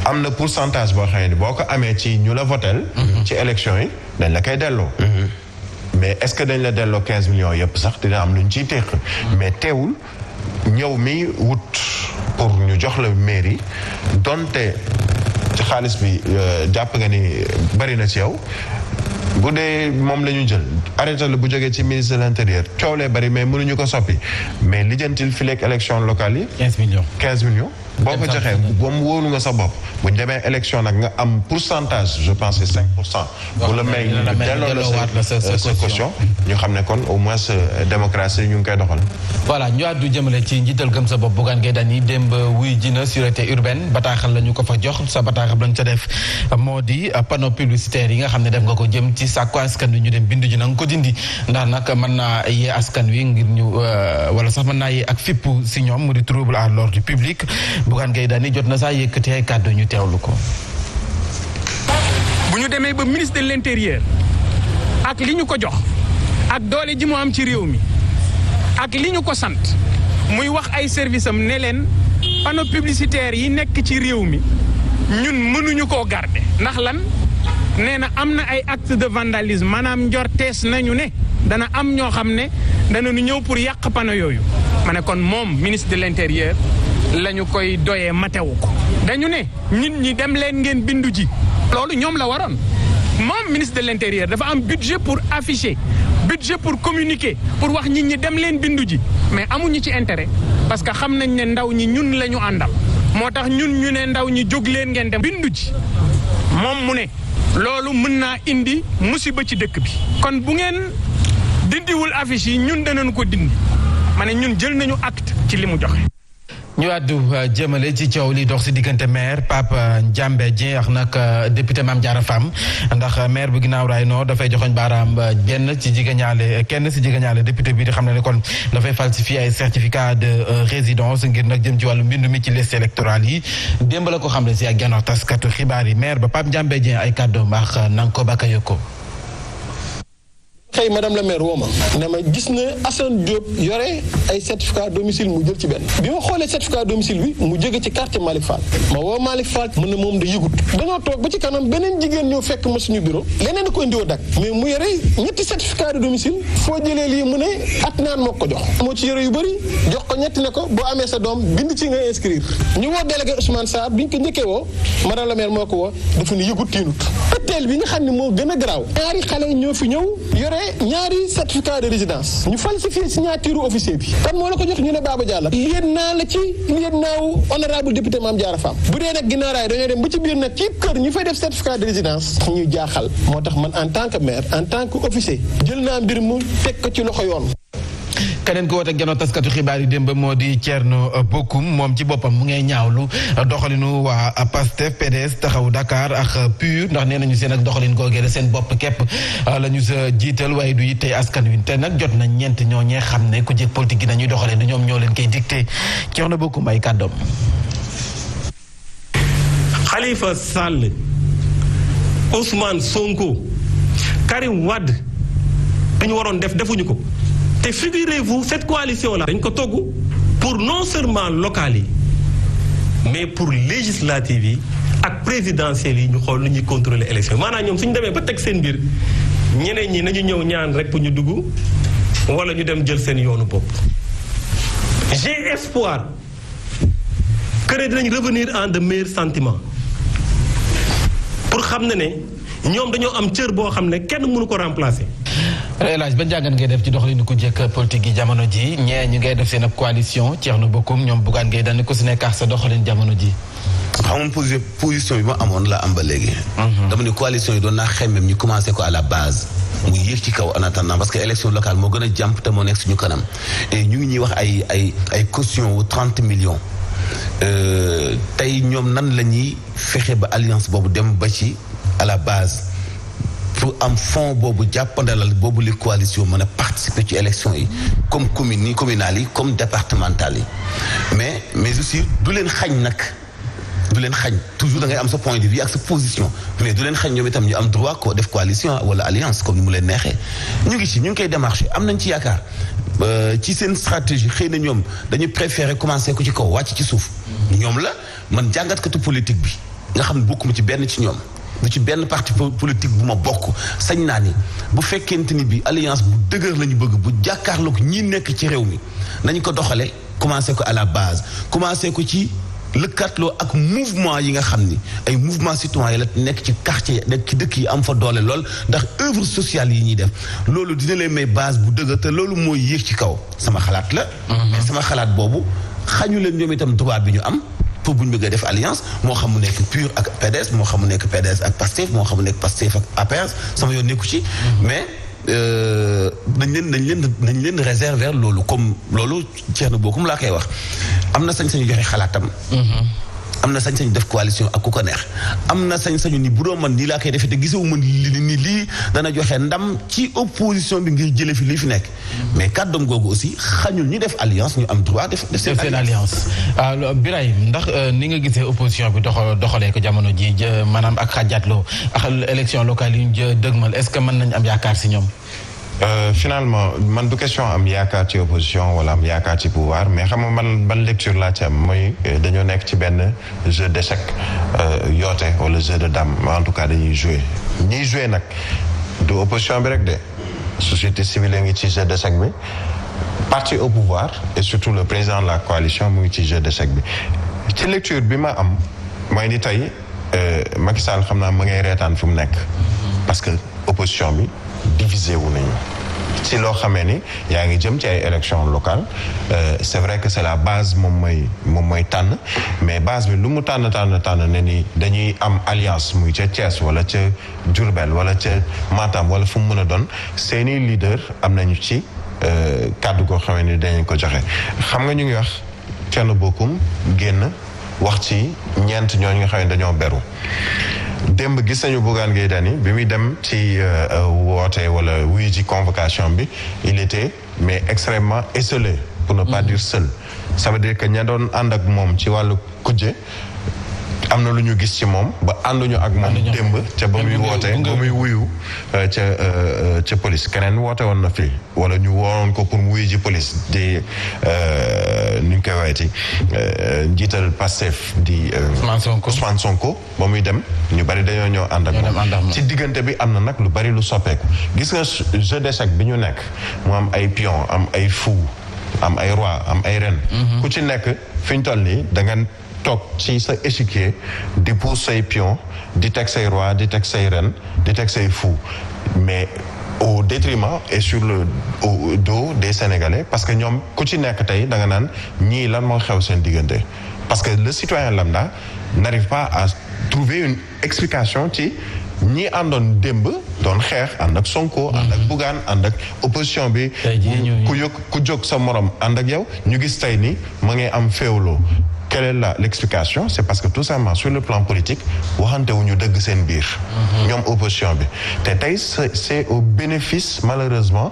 am na pourcentage boo xam ne boo ko amee ci ñu la votel ci élection yi dañ la koy delloo mais est-ce que dañ la delloo 15 millions yëpp sax dina am lu ñu ciy téq mais teewul ñëw mi wut pour ñu jox la mairie donte ci xaalis bi jàpp nga ni bari na ci yow bu dee moom la ñu jël arrêté la bu jógee ci ministre de l'intérieur coow lee bari mais mënuñu ko soppi mais lijjantil fileeg élection locale yi. 15 millions. boo ko joxee ba mu wóolu nga sa bopp bu ñu demee élection nag nga am pourcentage je pense c'est 5%. bu la may delloo la sa caution ñu xam ne kon au moins démocratie ñu ngi koy doxal. voilà ñu àddu jëmale ci njiital gëm sa bopp Bougane Gueye Dany démb wuy ji na sûreté urbaine bataaxal la ñu ko fa jox sa bataaxal lañ ca def moo di panneau publicitaire yi nga xam ne def nga ko jëm ci sàkku askan wi ñu dem bindu ji na nga ko dindi ndax nag mën naa yee askan wi ngir ñu wala sax mën naa yee ak fippu si ñoom mu di trouble à l'ordre public. Bougane Gueye Dany jot na saa yëkkati ay kàddu ñu teewlu ko. bu ñu demee ba ministre de l'intérieur ak li ñu ko jox ak doole ji mu am ci réew mi ak li ñu ko sant muy wax ay service am ne leen panneau publicitaire yi nekk ci réew mi ñun mënuñu koo garder ndax lan nee na am na ay acte de vandalisme maanaam njortees nañu ne dana am ñoo xam ne dana ñu ñëw pour yàq panneau yooyu ma ne kon moom ministre de l'intérieur lañu koy doyee matewu ko dañu ne nit ñi dem leen ngeen bindu ji loolu ñoom la waroon moom ministre de l'intérieur dafa am budget pour afficher budget pour communiquer pour wax nit ñi dem leen bindu ji mais amuñu ci intérêt parce que xam nañ ne ndaw ñi ñun la ñu àndal moo tax ñun ñu ne ndaw ñi jóg leen ngeen dem bindu ji moom mu ne loolu mën naa indi musiba ci dëkk bi kon bu ngeen dindiwul affiche yi ñun danañ ko dindi ma ne ñun jël nañu acte ci li mu joxe. ñu àddu jëmale ci coow li dox si diggante maire Pape Ndiambé Dieng ak nag député Mame Diarra Fam ndax maire bu Guinaw Rails Nord dafay joxoñ baaraam kenn si jigéñaale député bi di xam ne kon dafay falsifier ay certificat de résidence ngir nag jëm ci wàllu mbindu mi ci liste électorale yi démb la ko xam ne si ak gànnaaw taskatu xibaar yi maire ba Pape Ndiambé Dieng ay kàddoom ak nanga ko bakayoko xëy madame la maire woo ma ne ma gis na Assane Diop yore ay certificat domicile mu jël ci benn bi ma xoolee certificat domicile bi mu jóge ci quartier Malick Fall ma woo Malick Fall mu ne moom da yëgut dañoo toog ba ci kanam beneen jigéen ñëw fekk ma suñu bureau leneen ko indiwoo dak mais mu yore ñetti certificat de domicile foo jëlee lii mu ne at naan moo ko jox moo ci yore yu bëri jox ko ñetti ne ko boo amee sa doom bind ci nga inscrire ñu woo délégué Ousmane Sarr biñ ko njëkkee woo madame la maire moo ko woo dafa ne yëgut tiinut teel bi nga xam ne moo gën a garaaw ñaari xale ñoo fi ñëw yore ñaari certificat de résidence ñu falsifié signature officier bi kan moo la ko jox ñu ne Baba Diallo yéen naa la ci yéen naaw honorable député Mame Diarra Fam bu dee nag Guinaw Rails dañoo dem ba ci biir nag ci kër ñu fay def certificat de résidence ñu jaaxal moo tax man en tant que maire en tant que officier jël naa mbir mu teg ko ci loxo yoon. keneen ko woote ak janoo taskatu xibaar yi démb moo di Thierno Bocoum moom ci boppam mu ngay ñaawlu doxalinu waa PASTEF PDS taxaw Dakar ak PUR ndax nee nañu seen ak doxalin googee seen bopp képp la ñu sa jiital waaye du yittey askan wi te nag jot nañ ñeent ñooñee xam ne ku jëkk politique gi nañuy doxalee ni ñoom ñoo leen koy dicté Thierno Bocoum ay kàddoom. Khalifa Sall, Ousmane Sonko, Karim Wade dañu waroon defuñu ko te figurez-vous cette coalition là dañ ko togg pour non seulement locales yi mais pour législatives yi ak présidentielles yi ñu xool lu ñuy contrôler élection maanaam ñoom suñu demee ba teg seen mbir ñeneen ñi nañu ñëw ñaan rek pour ñu dugg wala ñu dem jël seen yoonu bopp. J'ai espoir que dinañ revenir en de meilleurs sentiments pour xam ne ñoom dañoo am cër boo xam ne kenn mënu ko remplacer. El Hadj ba jàngat ngay def ci doxalinu ku jëkk politique yi jamono ji ñee ñu ngay def seen ab coalition Thierno Bocoum ñoom Bougane Gueye Dany ku si nekk ak sa doxalin jamono ji. xam nga position bi ma amoon la am ba léegi. dama ne coalition yi doon naa xemmem ñu commencé ko à la base. mu yéeg ci kaw en attendant parce que élection locale moo gën a jàmp te moo nekk suñu kanam et ñu ngi ñuy wax ay caution wu 30 millions. tey ñoom nan la ñuy fexe ba alliance boobu dem ba ci à la base. pour am fond boobu jàppandalal boobu li coalition mën a participer ci élection yi comme communales yi comme départementales yi mais aussi du leen xañ toujours da ngay am sa point de vue ak sa position mais du leen xañ ñoom itam ñu am droit ko def coalition wala alliance comme ni mu leen neexee ñu ngi koy démarché am nañ ci yaakaar ci seen stratégie xëy na ñoom dañu préférer commencer ko ci kaw wàcc ci suuf ñoom la man jàngatkatu politique bi nga xam ne bokkuma ci benn ci ñoom du ci benn parti politique bu ma bokk sañ naa ni bu fekkente ni bi alliance bu dëgër la ñu bëgg bu jàkkaarloo ko ñi nekk ci réew mi nañu ko doxale commencé ko à la base commencé ko ci lëkkatloo ak mouvement yi nga xam ni ay mouvement citoyen la nekk ci quartier nekk ci dëkk yi am fa doole lool ndax œuvre sociale yi ñuy def loolu dina leen may base bu dëgër te loolu mooy yéeg ci kaw sama xalaat la mais sama xalaat boobu xañu leen ñoom itam droit bi ñu am pour bu ñu bëggee def alliance moo xam mu nekk PUR ak PDS moo xam mu nekk PDS ak PASTEF moo xam mu nekk PASTEF ak APR sama yoon nekku ci mais nañ leen réserver loolu comme loolu Thierno Bocoum laa koy wax am na sañ-sañu joxe xalaatam am na sañ-sañu def coalition ak ku ko neex am na sañ-sañu ni bu doon man nii laa koy defee te gisoo man ni lii dana joxe ndam ci opposition bi ngir jële fi lii fi nekk mais kàddoom googu aussi xañul ñu def alliance ñu am droit def seen alliance Birahim ndax ni nga gisee opposition bi doxalee ko jamono ji maanaam ak xàjjaatloo ak élection locale yi ñu dëgmal est-ce que mën nañ am yaakaar si ñoom finalement man du question am yaakaar ci opposition wala am yaakaar ci pouvoir mais xam nga man ban lecture laa ci am mooy dañoo nekk ci benn jeu d'échec yoote wala jeu de dame en tout cas dañuy jouer ñiy jouer nag du opposition bi rek de société civile ngi ci jeu d'échec bi parti au pouvoir et surtout le président de la coalition mu ngi ci jeu d'échec bi ci lecture bi ma am mooy ni tey Macky Sall xam naa ma ngay reetaan fu mu nekk parce que opposition bi divisé wu nañu ci loo xamee ni yaa ngi jëm ci ay élections locales c'est vrai que c'est la base moom mooy tànn mais base bi lu mu tànn ne ni dañuy am alliance muy ca Thiès wala ca Diourbel wala ca Matam wala fu mu mën a doon seeni leader am nañu ci kàddu goo xamee ni dañu ko joxe xam nga ñu ngi wax Thierno Bocoum génn wax ci ñeent ñooñu nga xam ne dañoo beru démb gis nañu Bougane Gueye Dany bi muy dem ci woote wala wuyu ci convocation bi il était mais extrêmement esselé pour ne pas dire seul ça veut dire que ña doon ànd ak moom ci wàllu kujje am na lu ñu gis ci moom ba ànduñu ak moom démb ca ba muy woote ba muy wuyu ca police keneen woote woon na fii wala ñu woowoon ko pour mu wuyu ji police di nu ñu koy wayeti njiital Pastef di Ousmane Sonko ba muy dem ñu bari dañoo ñëw ànd ak moom ci diggante bi am na nag lu bari lu soppeeku gis nga jeu d'échec bi ñu nekk mu am ay pion am ay fou am ay roi am ay reine ku ci nekk fi ñu toll nii da nga toog ci sa échiquier di pousse say pion di teg say roi di teg say reine di teg say fou mais au détriment et sur le dos des Sénégalais parce que ñoom ku ci nekk tey da nga naan ñii lan moo xew seen diggante parce que le citoyen lambda n'arrive pas à trouver une explication ci ñi àndoon démb doon xeex ànd ak Sonko ànd ak Bougane ànd ak opposition bi ku jóg sa morom ànd ak yow ñu gis tey ni ma ngay am féewloo. Quelle est l'explication? C'est parce que tout simplement sur le plan politique waxante wu ñu dëgg seen biir. ñoom opposition bi te tey c'est au bénéfice malheureusement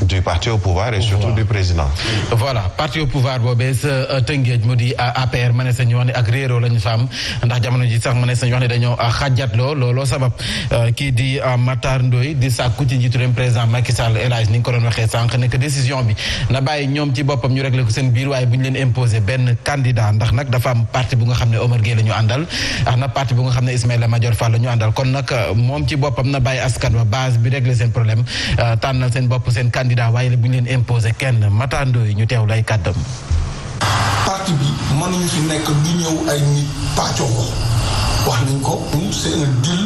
du parti au pouvoir et surtout du président. voilà parti au pouvoir boobee sa tëngeej mu di APR ma ne sañu wax ne ak réeroo lañu fa am ndax jamono ji sax ma ne sañu wax ne dañoo xàjjatloo looloo sabab kii di Matar Ndoye di sàkku ci njiitu réew président Macky Sall El Hadj ni nga ko doon waxee sànq ne que décision bi na bàyyi ñoom ci boppam ñu réglé ko seen biir waaye bu ñu leen imposer benn candidat ndax nag dafa am parti bu nga xam ne Omar Gueye la ñu àndal ak na parti bu nga xam ne Ismaïla Madior Fall la ñu àndal kon nag moom ci boppam na bàyyi askan wa base bi régler seen problème tànnal seen bopp seen candidat waaye la bu ñu leen imposer kenn matandoo yi ñu teew lay kàddam. parti bi mënuñu fi nekk du ñëw ay nit pàccoo ko wax nañ ko c'est un deal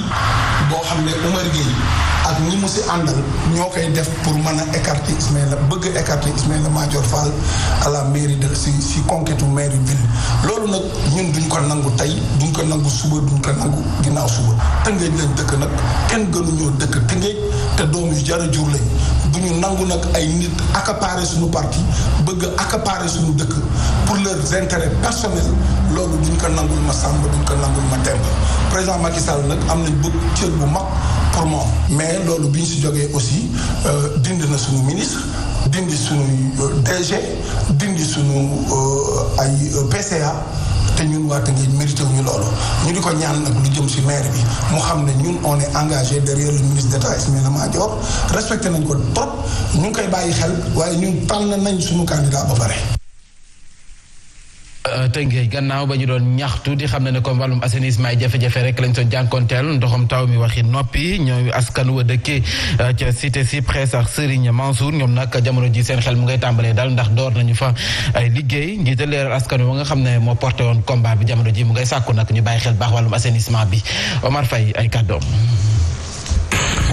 boo xam ne Omar Gueye ak ñi mu si àndal ñoo koy def pour mën a écarter Ismaïla bëgg écarter Ismaïla Madior Fall à la mairie de si conquête mairie ville loolu nag ñun duñ ko nangu tey duñ ko nangu suba duñ ko nangu ginnaaw suba Tëngéej lañ dëkk nag kenn gënuñoo dëkk Tëngéej te doom yu jara jur lañ bu ñu nangu nag ay nit accaparer suñu parti bëgg accaparer suñu dëkk pour leurs intérêts personnels loolu duñ ko nangul ma Samba duñ ko nangul ma Demba président Macky Sall nag am nañ bëgg cër bu mag pour moom mais loolu bi ñu si jógee aussi dindi na suñu ministre dindi suñu DG dindi suñu ay PCA te ñun waa Tëngéej mérité wuñu loolu ñu di ko ñaan nag lu jëm si maire bi mu xam ne ñun on est engagé derrière le ministre d'État Ismaïla Madior respecté nañ ko trop ñu ngi koy bàyyi xel waaye ñun tànn nañ suñu candidat ba pare. Tëngéej gannaaw ba ñu doon ñaxtu di xam ne comme wàllum assainissement yi jafe-jafe rek lañ doon jànkonteel ndoxam taw mi waxi noppi ñooy askan wa dëkkee ca cité Cyprès ak Serigne Mansour ñoom nag jamono ji seen xel mu ngay tàmbalee daal ndax door nañu fa ay liggéey njiital leeral askan wa nga xam ne moo porté woon combat bi jamono ji mu ngay sàkku nag ñu bàyyi xel baax wàllum assainissement bi Omar Faye ay kàddoom.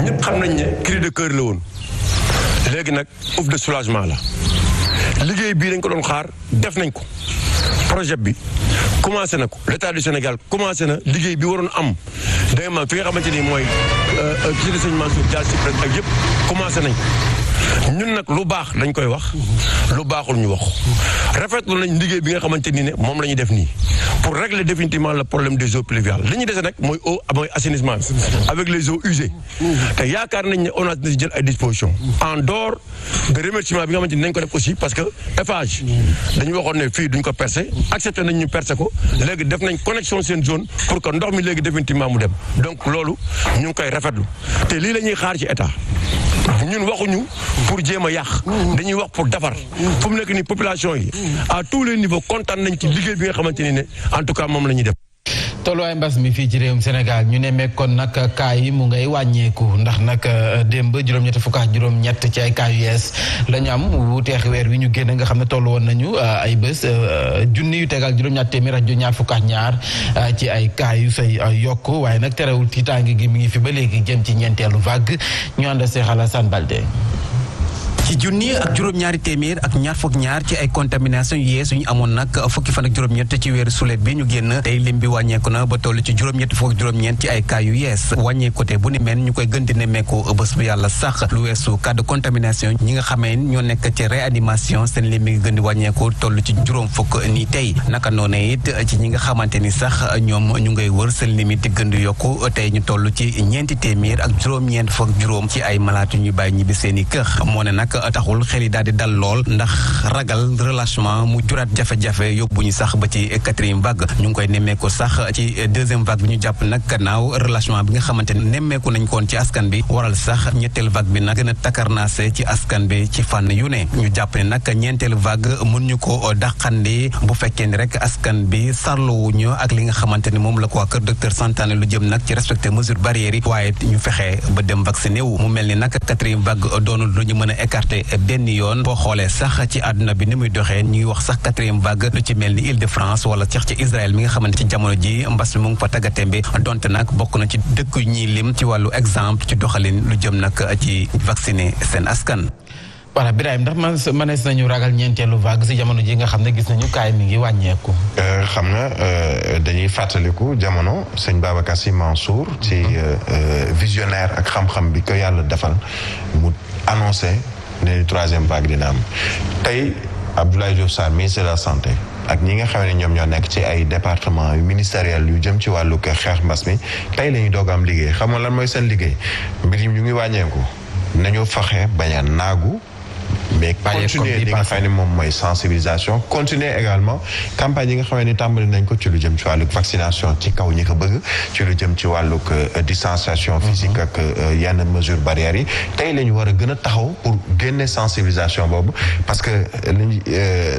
ñëpp xam nañ ne cri de cœur la woon léegi nag ouf de soulagement la liggéey bii dañ ko doon xaar def nañ ko. projet bi commencé na ko l'État du Sénégal commencé na liggéey bi waroon am da nga fi nga xamante ni mooy ci de Sëñ Mansour Dias si presque ak yëpp commencé nañ ñun nag lu baax dañ koy wax lu baaxul ñu wax rafetlu nañ liggéey bi nga xamante ni ne moom la ñuy def nii pour régler définitivement le problème des eaux pluviales li ñu dese nag mooy assainissement bi avec les eaux usées te yaakaar nañ ne on a jël ay dispositions en dehors de remerciement bi nga xamante ni nañ ko def aussi parce que Eiffage dañu waxoon ne fii duñ ko percer accepté nañ ñu percer ko léegi def nañ connexion seen zone pour que ndox mi léegi définitivement mu dem donc loolu ñu ngi koy rafetlu te lii la ñuy xaar ci état ñun waxuñu pour jéem a yàq dañuy wax pour defar fu mu nekk nii population yi à tous les niveaux kontaan nañ ci liggéey bi nga xamante ni ne en tout cas moom la ñuy def. tolluwaay mbas mi fii ci réewum Sénégal ñu ne mekkoon nag cas yi mu ngay wàññeeku ndax nag démb juróom-ñett fukk ak juróom-ñett ci ay cas yu yees la ñu am wuuteex weer wi ñu génn nga xam ne tollu woon nañu ay bés junni yu tegal juróom-ñaar téeméer ak ñaar fukk ak ñaar ci ay cas yu say yokk waaye nag terewul tiitaange gi mi ngi fi ba léegi jëm ci ñeenteelu vague ñu ànd Cheikh Alassane Baldé. ci junni ak juróom-ñaari téeméer ak ñaar fukk ñaar ci ay contamination yu yees ñu amoon nag fukki fan ak juróom-ñett ci weeru sulet bi ñu génn tey lim bi wàññeeku na ba toll ci juróom-ñett fukk ak juróom-ñeent ci ay cas yu yees wàññeekute bu ni mel ñu koy gën di nemmeeku bés bu yàlla sax lu weesu cas de contamination ñi nga xamee ñoo nekk ci réanimation seen lim bi ngi gën di wàññeeku toll ci juróom fukk ni tey naka noonu it ci ñi nga xamante ni sax ñoom ñu ngay wër seen limite di gën di yokku tey ñu toll ci ñeenti téeméer ak juróom-ñeent fukk ak juróom ci ay malaatu ñuy bàyyi ñibbi seen i kër moo ne nag taxul xel yi daal di dal lool ndax ragal relâchement mu juraat jafe-jafe yóbbu ñu sax ba ci quatrième vague ñu ngi koy nemmeeku sax ci deuxième vague bi ñu jàpp nag gannaaw relâchement bi nga xamante ne nemmeeku nañ koon ci askan bi waral sax ñetteel vague bi nag gën a takarnaase ci askan bi ci fànn yu ne ñu jàpp ne nag ñeenteel vague mën ñu ko dàqandi bu fekkee ni rek askan bi sarlowuñu ak li nga xamante ni moom la ko waa kër docteur santaane lu jëm nag ci respecté mesures barrières yi waaye ñu fexe ba dem vacciné wu mu mel ni nag quatrième vague doonul lu ñu mën a écarté benn yoon boo xoolee sax ci àdduna bi ni muy doxee ñu ngi wax sax quatrième vague lu ci mel ni Île-de-France wala sax ci Israël mi nga xamante ci jamono ji mbas mi mu ngi fa taggatémbe donte nag bokk na ci dëkk ñiy lim ci wàllu exemple ci doxalin lu jëm nag ci vacciner seen askan. voilà Birahim ndax mënees nañu ragal ñeenteelu vague si jamono ji nga xam ne gis nañu kaay mi ngi wàññeeku. xam nga dañuy fàttaliku jamono sëñ Babacar Sy Mansour ci visionnaire ak xam-xam bi ko yàlla defal mu annoncé ne troisième vague dina am tey Abdoulaye Diouf Sarr ministre de la santé ak ñi nga xam ne ñoom ñoo nekk ci ay département yu ministériel yu jëm ci wàllu xeex mbas mi tey la ñu doog am liggéey xam nga lan mooy seen liggéey mbir yi ñu ngi wàññeeku nañu fexe bañ a naagu mais continuer li nga xam ne moom mooy sensibilisation continuer également campagne yi nga xam ne tàmbali nañ ko ci lu jëm ci wàllug vaccination ci kaw ñi ko bëgg ci lu jëm ci wàllug distanciation physique ak yenn mesures barrières yi tey la ñu war a gën a taxaw pour génne sensibilisation boobu parce que liñ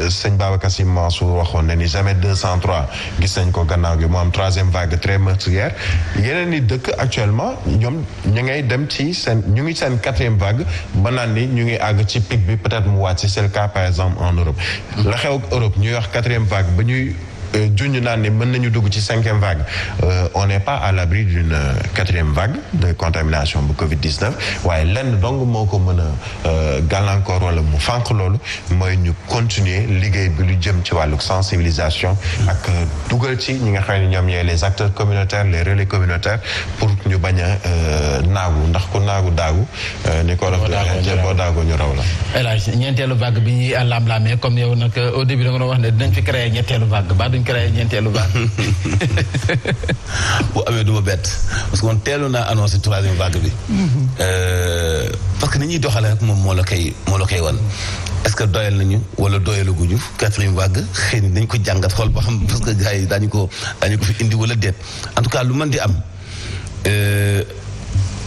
sëñ Babacar Sy Mansour waxoon na ni jamais 203 gis nañ ko gannaaw gi mu am troisième vague très meurtrière yeneen ni dëkk actuellement ñoom ñu ngay dem ci ñu ngi seen quatrième vague ba naan ni ñu ngi àgg ci pic bi peut-être mu wàcc c'est le cas par exemple en Europe la xew Europe ñuy wax quatrième vague ba ñuy junj naan ni mën nañu dugg ci cinquième vague on n'est pas à l'abri d'une quatrième vague de contamination bu Covid-19 waaye lenn dong moo ko mën a gàllankoor wala mu fànq loolu mooy ñu continuer liggéey bi lu jëm ci wàllu sensibilisation ak dugal ci ñi nga xam ne ñoom ñooy les acteurs communautaires les relais communautaires pour ñu bañ a naagu ndax ku naagu daagu ni ko boo daagoo ñu raw la El Hadj ñeenteelu vague bi ñuy lam-lamee comme yow nag au début da nga doon wax ne dinañ fi créer ñetteelu vague ba duñ créer ñeenteelu vague bu amee du ma bett parce que man teelu naa annoncé troisième vague bi parce que ni ñuy doxale rek moom moo la koy wan est-ce que doyal nañu wala doyalaguñu quatrième vague xëy na dañ ko jàngat xool ba xam parce que gars yi daañu ko fi indi wala déet en tout cas lu mën di am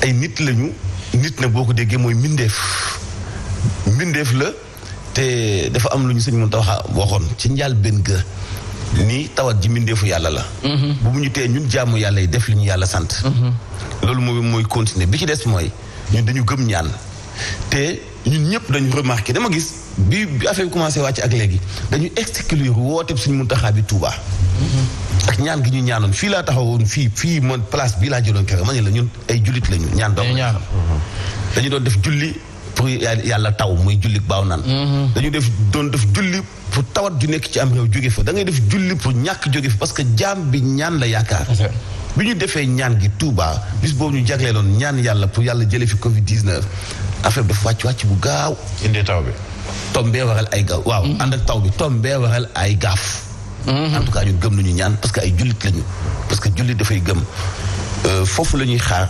ay nit lañu nit na boo ko déggee mooy mbindeef la te dafa am lu ñu sëñ Mountakha waxoon ci njaal benn ga ni tawat ji mbindeefu yàlla la bu mu ñu tee ñun jaamu yàlla yi def li ñu yàlla sant loolu mooy continuer bi ci des mooy ñun dañu gëm ñaan te ñun ñëpp dañu remarqué dama gis bi affaire bi commencé wàcc ak léegi dañu exclure woote suñu Mountakha bi Touba ak ñaan gi ñu ñaanoon fii laa taxawoon fii man place bii laa jëloon kere ma ne la ñun ay jullit lañu ñaan doom dañu doon def julli pour yàlla taw muy julli baaw naan dañu doon def julli pour tawat ju nekk ci am réew jóge fa da ngay def julli pour ñàkk jóge fa parce que jaam bi ñaan la yaakaar bi ñu defee ñaan gi Touba bis boobu ñu jagleeloon ñaan yàlla pour yàlla jële fi Covid-19 affaire bi dafa wàcc bu gaaw indi taw bi tombee waral ay gaaw waaw ànd ak taw bi tombee waral ay gaaf en tout cas ñun gëm nañu ñaan parce que ay jullit lañu parce que jullit dafay gëm foofu la ñuy xaar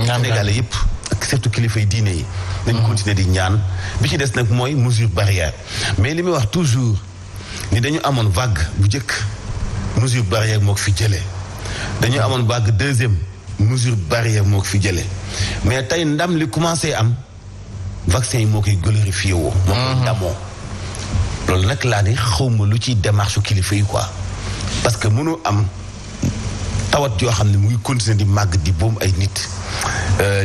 Sénégalais yëpp ak surtout kilifa yi diine yi nañu continuer di ñaan bi ci des nag mooy mesure barrière mais li muy wax toujours ni dañu amoon vague bu njëkk mesure barrière moo ko fi jëlee dañu amoon vague deuxième mesure barrière moo ko fi jëlee mais tey ndam li commencé am vaccin yi moo koy glorifié woo moo koy ndamoo loolu nag laa ni xawma lu ci démarche kilifa yi quoi parce que mënu am tawat yoo xam ne mu ngi continuer di màgg di boom ay nit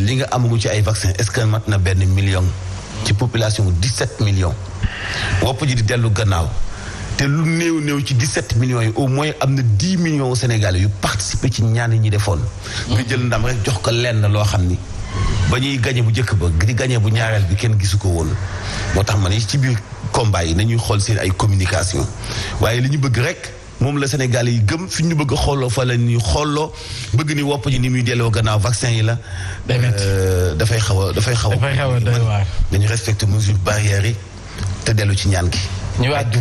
li nga amagu ci ay vaccin est-ce que mat na 1 million ci population 17 millions wopp ji di dellu gannaaw te lu néew ci 17 millions yi au moins am na 10 millions au Sénégal yu participer ci ñaan yi ñi defoon nga jël ndam rek jox ko lenn loo xam ni ba ñuy gañe bu njëkk ba di gañe bu ñaareel bi kenn gisu ko woon moo tax ma ne ci biir combat yi nañuy xool seen ay communication waaye li ñu bëgg rek moom la Sénégal yi gëm fi ñu bëgg a xooloo fa la ñuy xooloo bëgg ni wopp ji ni muy delloo gannaaw vaccin yi la dafay xaw a doy waar dañu respecté mesures barrières yi te dellu ci ñaan gi ñu àddu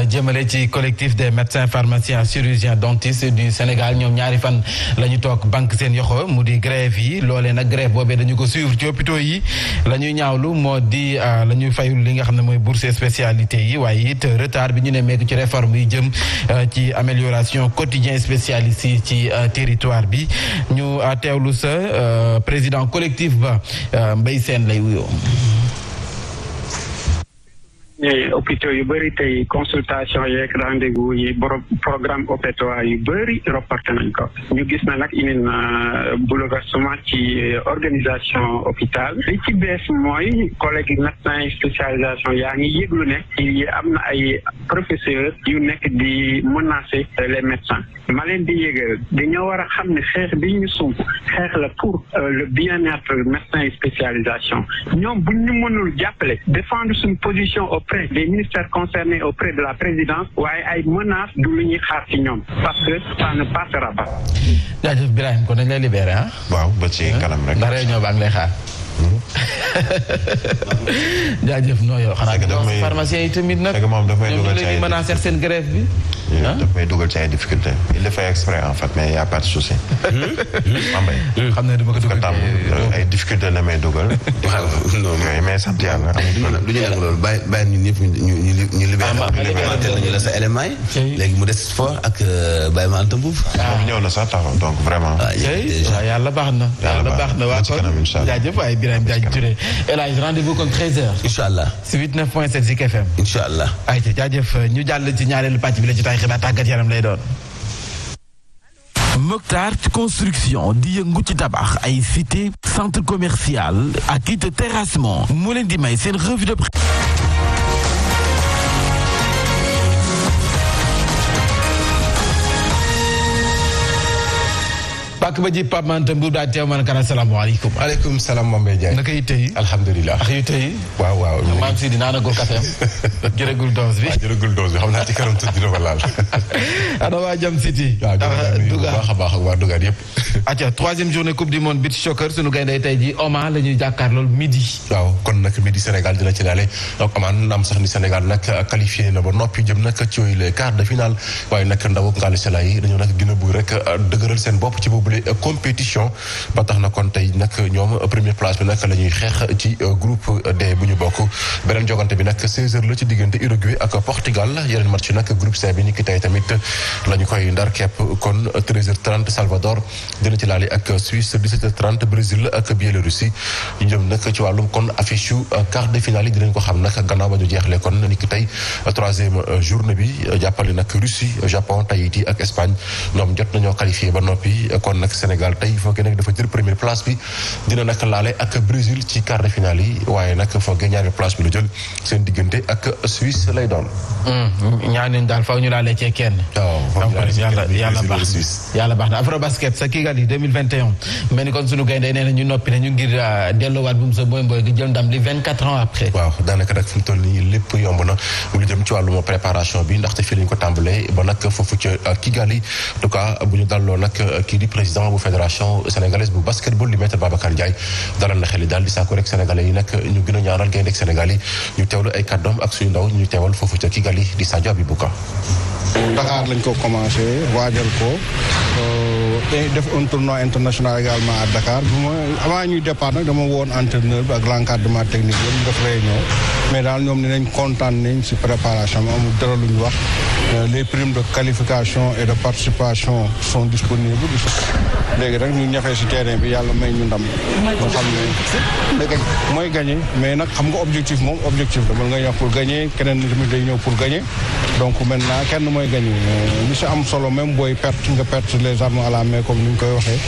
jëmale ci collectif des médecins pharmaciens chirurgiens dentistes du Sénégal ñoom ñaari fan la ñu toog banque seen yoxo mu di grève yi loolee nag grève boobee dañu ko suivre ci hôpitaux yi la ñuy ñaawlu moo di la ñuy fayul li nga xam ne mooy bourse spécialité yi waaye it retard bi ñu ne meeku ci réforme yi jëm ci amélioration quotidien spécialiste yi ci territoire bi ñu teewlu sa président collectif ba Mbaye Sène lay wuyoo ne hôpitaux yu bëri tey consultation yeeg rendez-vous yi programme opératoire yu bëri reporté nañ ko ñu gis na nag indi na bouleversement ci organisation hôpital li ci bees mooy collègue médecin spécialisation yaa ngi yëglu ne yi am na ay professeurs yu nekk di menacer les médecins ma leen di yëgal dañoo war a xam ne xeex bi ñu sumb xeex la pour le bien-être médecin spécialisation ñoom buñ ñu mënul jàppale défendre suñu position auprès des ministères concernés auprès de la présidence waaye ay menaces du lu ñuy xaar ci ñoom parce que ça ne passera pas. jaajëf Birahim kon dañ lay libéré ah. waaw ba ci kanam rek. ndax réunion baa ngi lay xaar. jaajëf noo yow xanaa pharmacien yi tamit nag ñoom ñu leen di menacer seen grève bi. daf may dugal ci ay difficultés il le fait exprès en fait mais il y a pas de souci. xam ne dama ko dugal ay difficultés la may dugal. waaw non mais sant yàlla. du ñu yàgg loolu bàyyi ñun ñëpp ñu libéré nañu la sa élément yi. léegi mu des sport ak Baye Ma Anta Mbuub. moom ñëw na sax taxaw donc vraiment. waaw yàlla baax na. yàlla baax na waa kon jaajëf waaye Birahim Diagne Touré. El Hadj rendez-vous comme 13h. incha allah si 89.7 Zik FM. incha allah. ayca jaajëf ñu jàll ci ñaareelu pàcc bi la ci tay xibaar tàggat yaram lay doon. Mokhtar construction di yëngu ci tabax ay cité centre commercial ak it terrassement moo leen di may seen revue de presse. Pàcc ba ji Pape Mante Mbour daa teew man kan asalaamaaleykum. maaleykum salaam Mbaye Ndiaye. naka yi tey. alhamdulilah ak yu tey. waaw. maam si dinaa nagul kafeem. jërëgul dose bi. waaw jërëgul dose bi xam naa ci kanam tuuti dina ko laal. ana waa Jam City. waaw bu baax a baax ak waa Dugar yëpp. acca troisième journée coupe du monde beach soccer sunu gaynde tey ji Oman la ñuy jàkkaarlool midi. waaw kon nag midi Sénégal dina ci laale donc Oman naam sax ni Sénégal nag qualifié na ba noppi jëm nag ci yooyu les quarts de finale waaye nag ndaw Ngale Sela yi dañoo nag gën a bëgg rek dëgëral seen bopp ci boobule compétition ba tax na kon tey nag ñoom première place bi nag la ñuy xeex ci groupe D bu ñu bokk beneen jogante bi nag 16h la ci diggante Uruguay ak Portugal yeneen match nag groupe C bi ni ki tey tamit la ñu koy ndar kepp kon 13h30 Salvador dina ci laale ak Suisse 17h30 Brésil ak Biélorussie ñu jëm nag ci wàllum kon affiche yu quart de finale yi dinañ ko xam nag gannaaw ba ñu jeexle kon ni ki tey troisième journée bi jàppale nag Russie Japon Tahiti ak Espagne ñoom jot nañoo qualifié ba noppi kon nag Sénégal tey foogee nag dafa jël première place bi dina nag laale ak Brésil ci quart de finale yi waaye nag foogee ñaari place bi la jël seen diggante ak Suisse lay doon. ñaar nañ daal faaw ñu laalee cee kenn. yàlla baax na Afrobasket sa Kigali 2021 mel ni kon sunu gaynde nee na ñu noppi nañu ngir delloowaat bu mu sa boy gi jël ndam li 24 ans après. waaw daanaka nag fi mu toll nii lépp yomb na mu lu jëm ci wàllum préparation bi ndaxte fii lañ ko tàmbalee ba nag foofu ca Kigali en tout cas bu ñu dalloo nag kii di président bu fédération sénégalaise bu basketball di maître Babacar Ndiaye dalal na xel yi daal di saako rek sénégalais yi nag ñu gën a ñaanal gaynde ak Sénégal yi ñu teewlu ay kàddoom ak suñu ndaw ñu teewal foofu ca Kigali di Sadio Abibouka. Dakar lañ ko commencé waajal ko def un tournoi international également à Dakar avant ñuy départ nag dama woon entraîneur bi ak l'encadrement technique bi ñu def réunion mais daal ñoom dinañ kontaan nañ ci préparation bi amul dara lu ñu wax les primes de qualification et de participation sont disponibles léegi rek ñu ñafee ci terrain bi yàlla may ñu ndam nga xam ne mooy gagner mais nag xam nga objectif moom objectif la mën nga ñëw pour gagner keneen ni tamit day ñëw pour gagner donc maintenant kenn mooy gagner li ci am solo même booy perte nga perte les armes à la main comme ni ñu koy waxee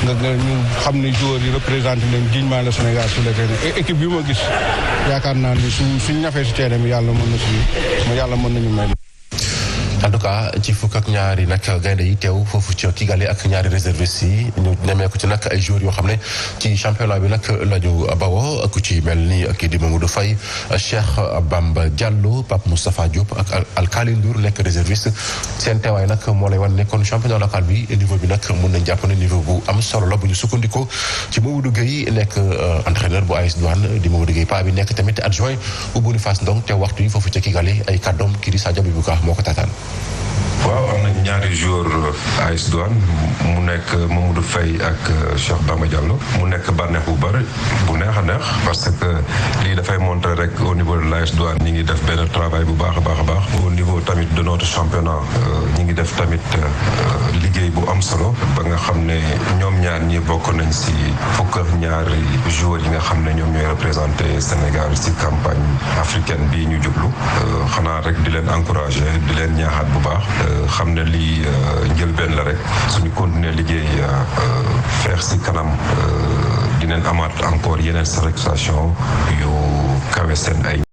nga ñu xam ne joueurs yi représenté leen dignement le Sénégal sur le terrain et équipe bi ma gis yaakaar naa ni suñ ñafee ci terrain bi yàlla mën nañu may. en tout cas ci fukk ak ñaari nag gaynde yi teew foofu ci Kigali ak ñaari réservistes yi ñu nemmeeku ci nag ay joueurs yoo xam ne ci championnat bi nag la ñu bawoo ku ci mel ni kii di Mamadou Faye Cheikh Bamba Diallo Pape Moustapha Diop ak Alkali Ndour nekk réserviste seen teewaay nag moo lay wan ne kon championnat local bi niveau bi nag mën nañ jàpp ne niveau bu am solo la bu ñu sukkandikoo ci Mamadou Gueye nekk entraîneur bu AS Douane di Mamadou Gueye pa bi nekk tamit adjoint bu Boniface Ndong teew waxtu yi foofu ci Kigali ay kàddoom kii di Sadio Abibouka moo ko taataan. waaw am nañ ñaari joueur AS Douane mu nekk Mamadou Faye ak Cheikh Bamba Diallo mu nekk bànneex bu bëri bu neex a neex parce que lii dafay montrer rek au niveau de l'AS Douane ñi ngi def benn travail bu baax a baax a baax au niveau tamit de notre championnat ñi ngi def tamit liggéey bu am solo ba nga xam ne ñoom ñaar ñi bokk nañ si fukk ak ñaari joueurs yi nga xam ne ñoom ñooy représenté Sénégal si campagne africaine bii ñu jublu xanaa rek di leen encourager di leen ñaaxaat bu baax xam ne lii njëlbeen la rek suñu continuer liggéey feex si kanam dinañ amaat encore yeneen sélection yu kawe seen ay